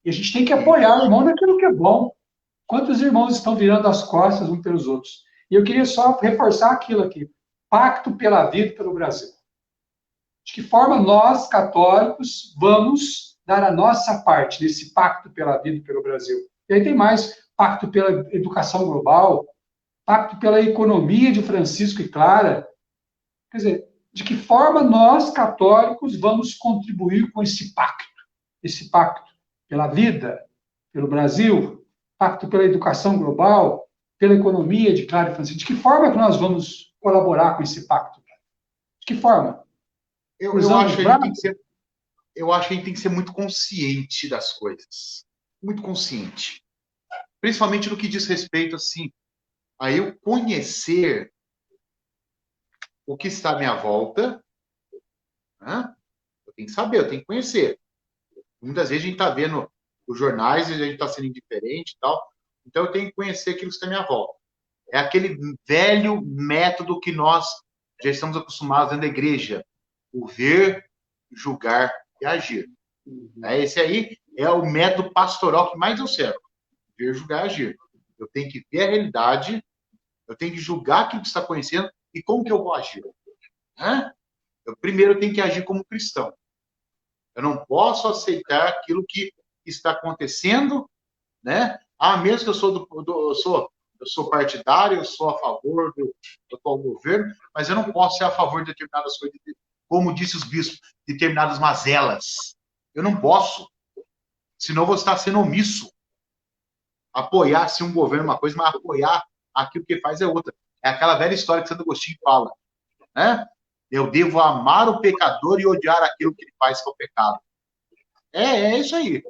E a gente tem que apoiar o irmão naquilo que é bom. Quantos irmãos estão virando as costas uns pelos outros? E eu queria só reforçar aquilo aqui. Pacto pela vida e pelo Brasil. De que forma nós, católicos, vamos dar a nossa parte nesse pacto pela vida e pelo Brasil? E aí tem mais: pacto pela educação global, pacto pela economia de Francisco e Clara. Quer dizer, de que forma nós, católicos, vamos contribuir com esse pacto? Esse pacto pela vida, pelo Brasil, pacto pela educação global, pela economia de Clara e Francisco. De que forma que nós vamos colaborar com esse pacto? De que forma? Eu acho que a gente tem que ser muito consciente das coisas. Muito consciente. Principalmente no que diz respeito, assim, a eu conhecer o que está à minha volta. Né? Eu tenho que saber, eu tenho que conhecer. Muitas vezes a gente está vendo os jornais e a gente está sendo indiferente e tal. Então eu tenho que conhecer aquilo que está à minha volta. É aquele velho método que nós já estamos acostumados dentro da igreja. O ver, julgar e agir. Esse aí é o método pastoral que mais eu servo. Ver, julgar e agir. Eu tenho que ver a realidade, eu tenho que julgar aquilo que está conhecendo e como que eu vou agir. Eu primeiro tenho que agir como cristão. Eu não posso aceitar aquilo que está acontecendo, né? Mesmo que eu sou partidário, eu sou a favor do atual governo, mas eu não posso ser a favor de determinadas coisas, como disse os bispos, determinadas mazelas. Eu não posso. Senão eu vou estar sendo omisso. Apoiar, se um governo é uma coisa, mas apoiar aquilo que faz é outra. É aquela velha história que Santo Agostinho fala, né? Eu devo amar o pecador e odiar aquilo que ele faz que é o pecado. É isso aí.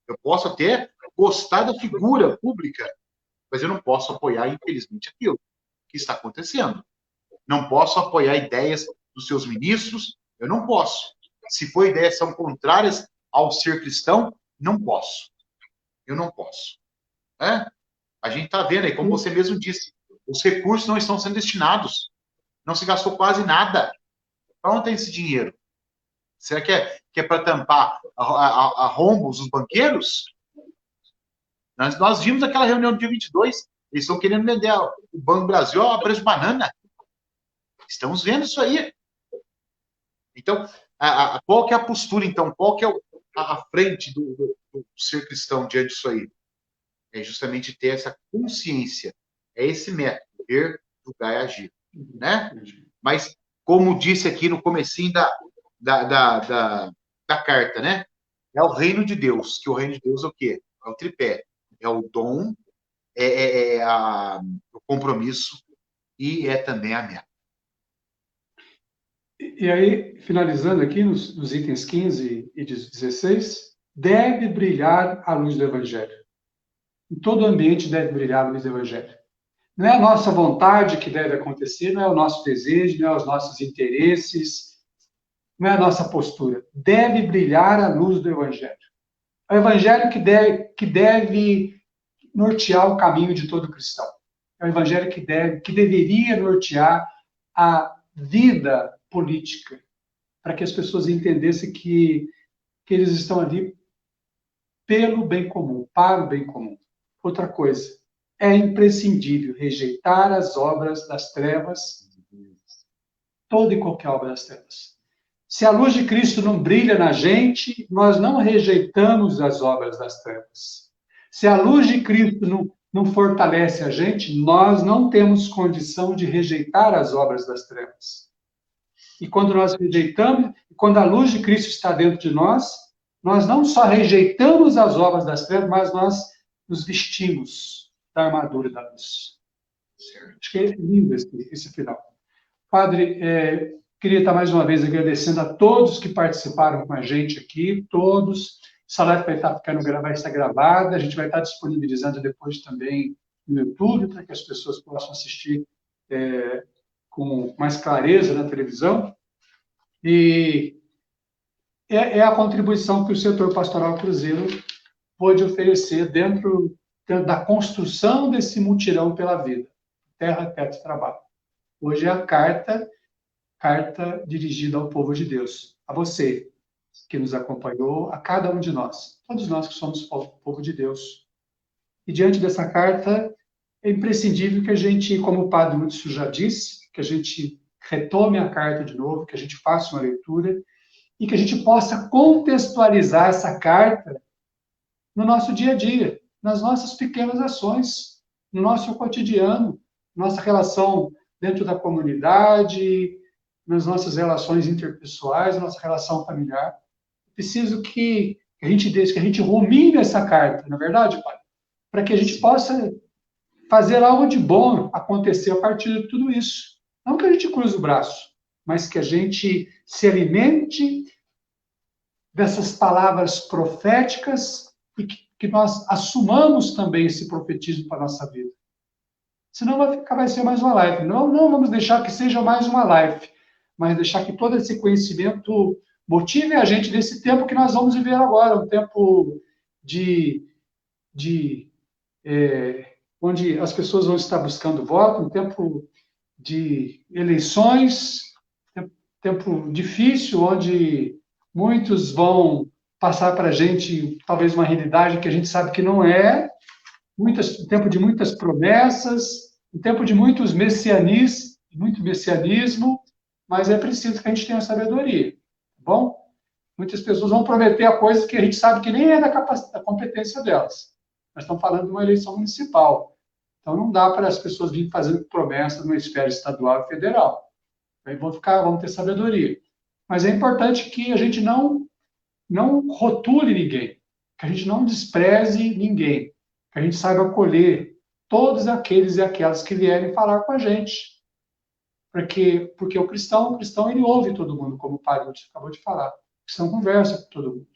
Eu posso até gostar da figura pública, mas eu não posso apoiar, infelizmente, aquilo que está acontecendo. Não posso apoiar ideias dos seus ministros, eu não posso. Se for ideias são contrárias ao ser cristão, não posso. Eu não posso. A gente está vendo aí, como você mesmo disse, os recursos não estão sendo destinados. Não se gastou quase nada. Para onde tem esse dinheiro? Será que é para tampar a rombos dos banqueiros? Nós vimos aquela reunião do dia 22. Eles estão querendo vender o Banco do Brasil a preço de banana. Estamos vendo isso aí. Então, qual que é a postura, então? Qual que é a frente do ser cristão diante disso aí? É justamente ter essa consciência. É esse método, ver, julgar e agir. Né? Mas, como disse aqui no comecinho da carta, né? É o reino de Deus. Que o reino de Deus é o quê? É o tripé. É o dom, o compromisso e é também a meta. E aí, finalizando aqui nos itens 15 e 16, deve brilhar a luz do Evangelho. Em todo ambiente deve brilhar a luz do Evangelho. Não é a nossa vontade que deve acontecer, não é o nosso desejo, não é os nossos interesses, não é a nossa postura. Deve brilhar a luz do Evangelho. É o Evangelho que deve nortear o caminho de todo cristão. É o Evangelho que deveria nortear a vida política, para que as pessoas entendessem que eles estão ali pelo bem comum, para o bem comum. Outra coisa, é imprescindível rejeitar as obras das trevas, toda e qualquer obra das trevas. Se a luz de Cristo não brilha na gente, nós não rejeitamos as obras das trevas. Se a luz de Cristo não fortalece a gente, nós não temos condição de rejeitar as obras das trevas. E quando nós rejeitamos, quando a luz de Cristo está dentro de nós não só rejeitamos as obras das trevas, mas nós nos vestimos da armadura da luz. Acho que é lindo esse final. Padre, Queria estar mais uma vez agradecendo a todos que participaram com a gente aqui, todos. Essa live vai estar gravada, a gente vai estar disponibilizando depois também no YouTube, para que as pessoas possam assistir com mais clareza na televisão. E é a contribuição que o setor pastoral Cruzeiro pôde oferecer dentro da construção desse mutirão pela vida, terra, teto e trabalho. Hoje é a carta dirigida ao povo de Deus, a você que nos acompanhou, a cada um de nós, todos nós que somos povo de Deus. E diante dessa carta, é imprescindível que a gente, como o Padre Hudson já disse, que a gente retome a carta de novo, que a gente faça uma leitura e que a gente possa contextualizar essa carta no nosso dia a dia, nas nossas pequenas ações, no nosso cotidiano, nossa relação dentro da comunidade, nas nossas relações interpessoais, nossa relação familiar. Preciso que a gente rumine essa carta, não é verdade, Pai? Para que a gente possa fazer algo de bom acontecer a partir de tudo isso. Não que a gente cruze o braço, mas que a gente se alimente dessas palavras proféticas e que nós assumamos também esse profetismo para a nossa vida. Senão vai ser mais uma live. Não vamos deixar que seja mais uma live, mas deixar que todo esse conhecimento motive a gente nesse tempo que nós vamos viver agora, um tempo onde as pessoas vão estar buscando voto, um tempo de eleições, tempo difícil, onde muitos vão passar para a gente talvez uma realidade que a gente sabe que não é, um tempo de muitas promessas, um tempo de muito messianismo, mas é preciso que a gente tenha sabedoria, tá bom? Muitas pessoas vão prometer a coisas que a gente sabe que nem é da competência delas. Nós estamos falando de uma eleição municipal. Então, não dá para as pessoas virem fazendo promessas numa esfera estadual e federal. Aí vão ter sabedoria. Mas é importante que a gente não rotule ninguém, que a gente não despreze ninguém, que a gente saiba acolher todos aqueles e aquelas que vierem falar com a gente. Porque o cristão, ele ouve todo mundo, como o Padre acabou de falar. O cristão conversa com todo mundo.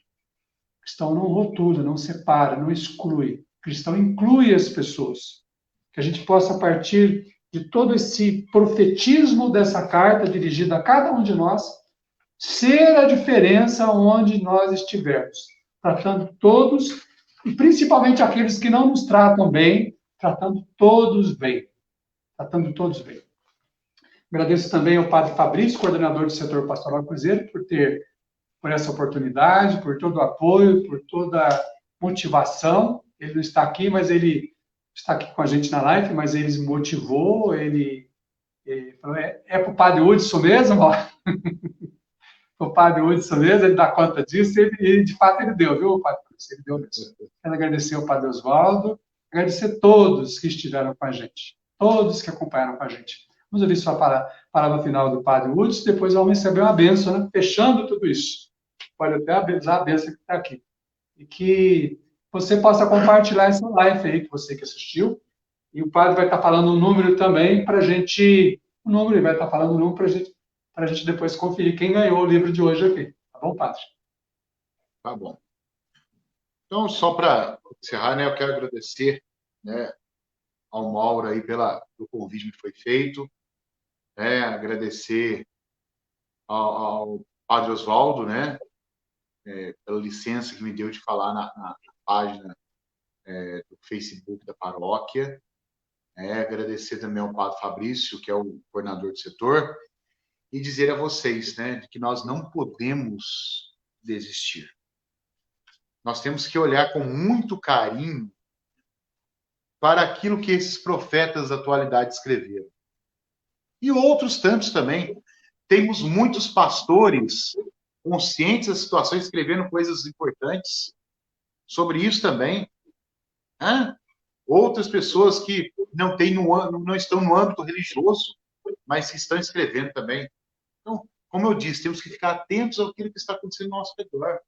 O cristão não rotula, não separa, não exclui. O cristão inclui as pessoas. Que a gente possa, a partir de todo esse profetismo dessa carta dirigida a cada um de nós, ser a diferença onde nós estivermos, tratando todos, e principalmente aqueles que não nos tratam bem, tratando todos bem. Tratando todos bem. Agradeço também ao Padre Fabrício, coordenador do setor pastoral Cruzeiro, por essa oportunidade, por todo o apoio, por toda a motivação. Ele não está aqui, mas ele está aqui com a gente na live, mas ele me motivou, ele falou, para o Padre Hudson mesmo, ó. O Padre Hudson mesmo, ele dá conta disso, e de fato ele deu, viu, Padre Hudson? Ele deu mesmo. Quero agradecer ao Padre Oswaldo, agradecer a todos que estiveram com a gente, todos que acompanharam com a gente. Vamos ouvir só a palavra final do Padre Hudson, depois vamos receber uma bênção, né? Fechando tudo isso. Pode até usar a bênção que está aqui. E que você possa compartilhar essa live aí, que você que assistiu. E o Padre vai estar falando um número também para a gente. Ele vai estar falando um número para a gente depois conferir quem ganhou o livro de hoje aqui. Tá bom, Padre? Tá bom. Então, só para encerrar, né, eu quero agradecer, né, ao Mauro aí pelo convite que foi feito, né, agradecer ao Padre Oswaldo, né, pela licença que me deu de falar na página do Facebook da paróquia, agradecer também ao Padre Fabrício, que é o coordenador do setor, e dizer a vocês, né, que nós não podemos desistir. Nós temos que olhar com muito carinho para aquilo que esses profetas da atualidade escreveram. E outros tantos também. Temos muitos pastores conscientes da situação, escrevendo coisas importantes sobre isso também. Outras pessoas que não estão no âmbito religioso, mas que estão escrevendo também. Então, como eu disse, temos que ficar atentos àquilo que está acontecendo ao nosso redor.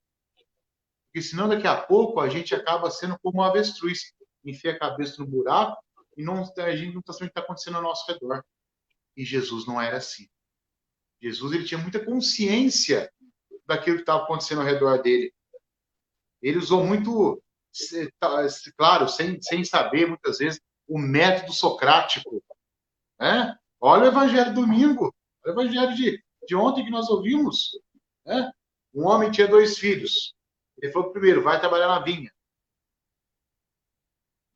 Porque senão, daqui a pouco, a gente acaba sendo como um avestruz. Enfia a cabeça no buraco e a gente não está sabendo o que está acontecendo ao nosso redor. E Jesus não era assim. Jesus, ele tinha muita consciência daquilo que estava acontecendo ao redor dele. Ele usou muito, claro, sem saber, muitas vezes, o método socrático. Né? Olha o Evangelho domingo, olha o Evangelho de ontem que nós ouvimos. Né? Um homem tinha 2 filhos. Ele falou primeiro, vai trabalhar na vinha.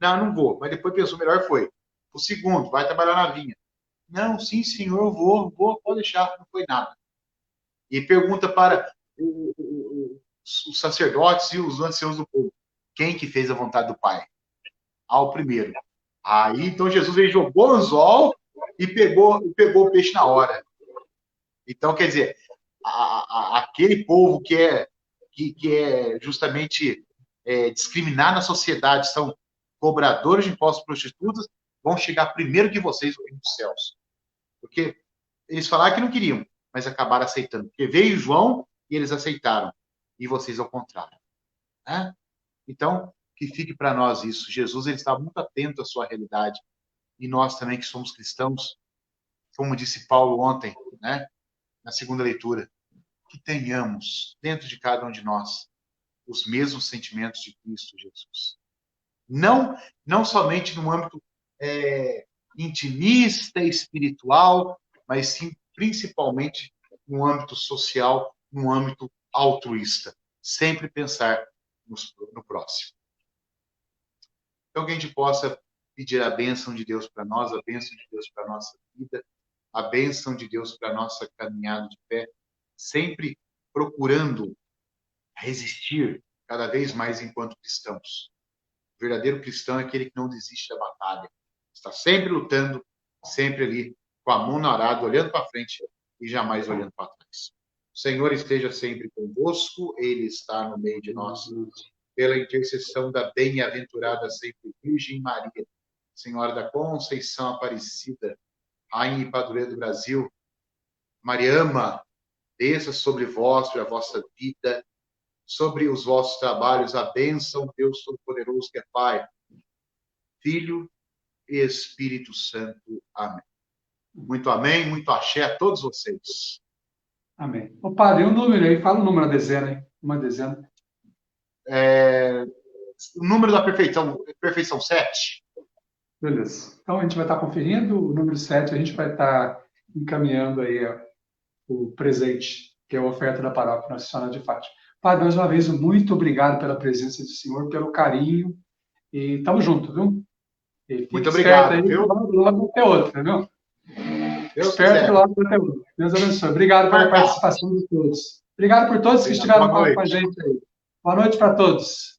Não vou. Mas depois pensou, melhor foi. O segundo, vai trabalhar na vinha. Não, sim, senhor, eu vou, pode deixar, não foi nada. E pergunta para os sacerdotes e os anciãos do povo, quem que fez a vontade do Pai? O primeiro. Aí, então, Jesus ele jogou o anzol e pegou o peixe na hora. Então, quer dizer, aquele povo que é justamente discriminado na sociedade, são cobradores de impostos prostitutas, vão chegar primeiro que vocês no reino dos céus. Porque eles falaram que não queriam, mas acabaram aceitando. Porque veio João e eles aceitaram. E vocês ao contrário. Né? Então, que fique para nós isso. Jesus ele está muito atento à sua realidade. E nós também que somos cristãos, como disse Paulo ontem, né, na segunda leitura, que tenhamos dentro de cada um de nós os mesmos sentimentos de Cristo Jesus. Não somente no âmbito intimista, espiritual, mas sim, principalmente, no âmbito social, no âmbito altruísta. Sempre pensar no próximo. Então, que a gente possa pedir a bênção de Deus para nós, a bênção de Deus para a nossa vida, a bênção de Deus para a nossa caminhada de fé, sempre procurando resistir cada vez mais enquanto cristãos. O verdadeiro cristão é aquele que não desiste da batalha. Está sempre lutando, sempre ali, com a mão na arada, olhando para frente e jamais olhando para trás. O Senhor esteja sempre convosco, Ele está no meio de nós. Pela intercessão da bem-aventurada sempre Virgem Maria, Senhora da Conceição Aparecida, Rainha e Padroeira do Brasil, Mariama, desça sobre vós, sobre a vossa vida, sobre os vossos trabalhos, a bênção do Deus Todo-Poderoso que é Pai, Filho e Espírito Santo. Amém. Muito amém, muito axé a todos vocês. Amém. Ô, padre, um número aí, fala o número da dezena aí. Uma dezena. O número da perfeição 7. Beleza. Então, a gente vai estar conferindo o número 7, a gente vai estar encaminhando aí o presente, que é a oferta da paróquia Nossa Senhora de Fátima. Padre, mais uma vez, muito obrigado pela presença do senhor, pelo carinho, e estamos juntos, viu? Muito obrigado, aí, viu? Logo vai ter outra, viu? Deus Esperto quiser. que logo vai ter outra. Deus abençoe. Obrigado pela participação de todos. Obrigado por todos que estiveram com a gente aí. Boa noite para todos.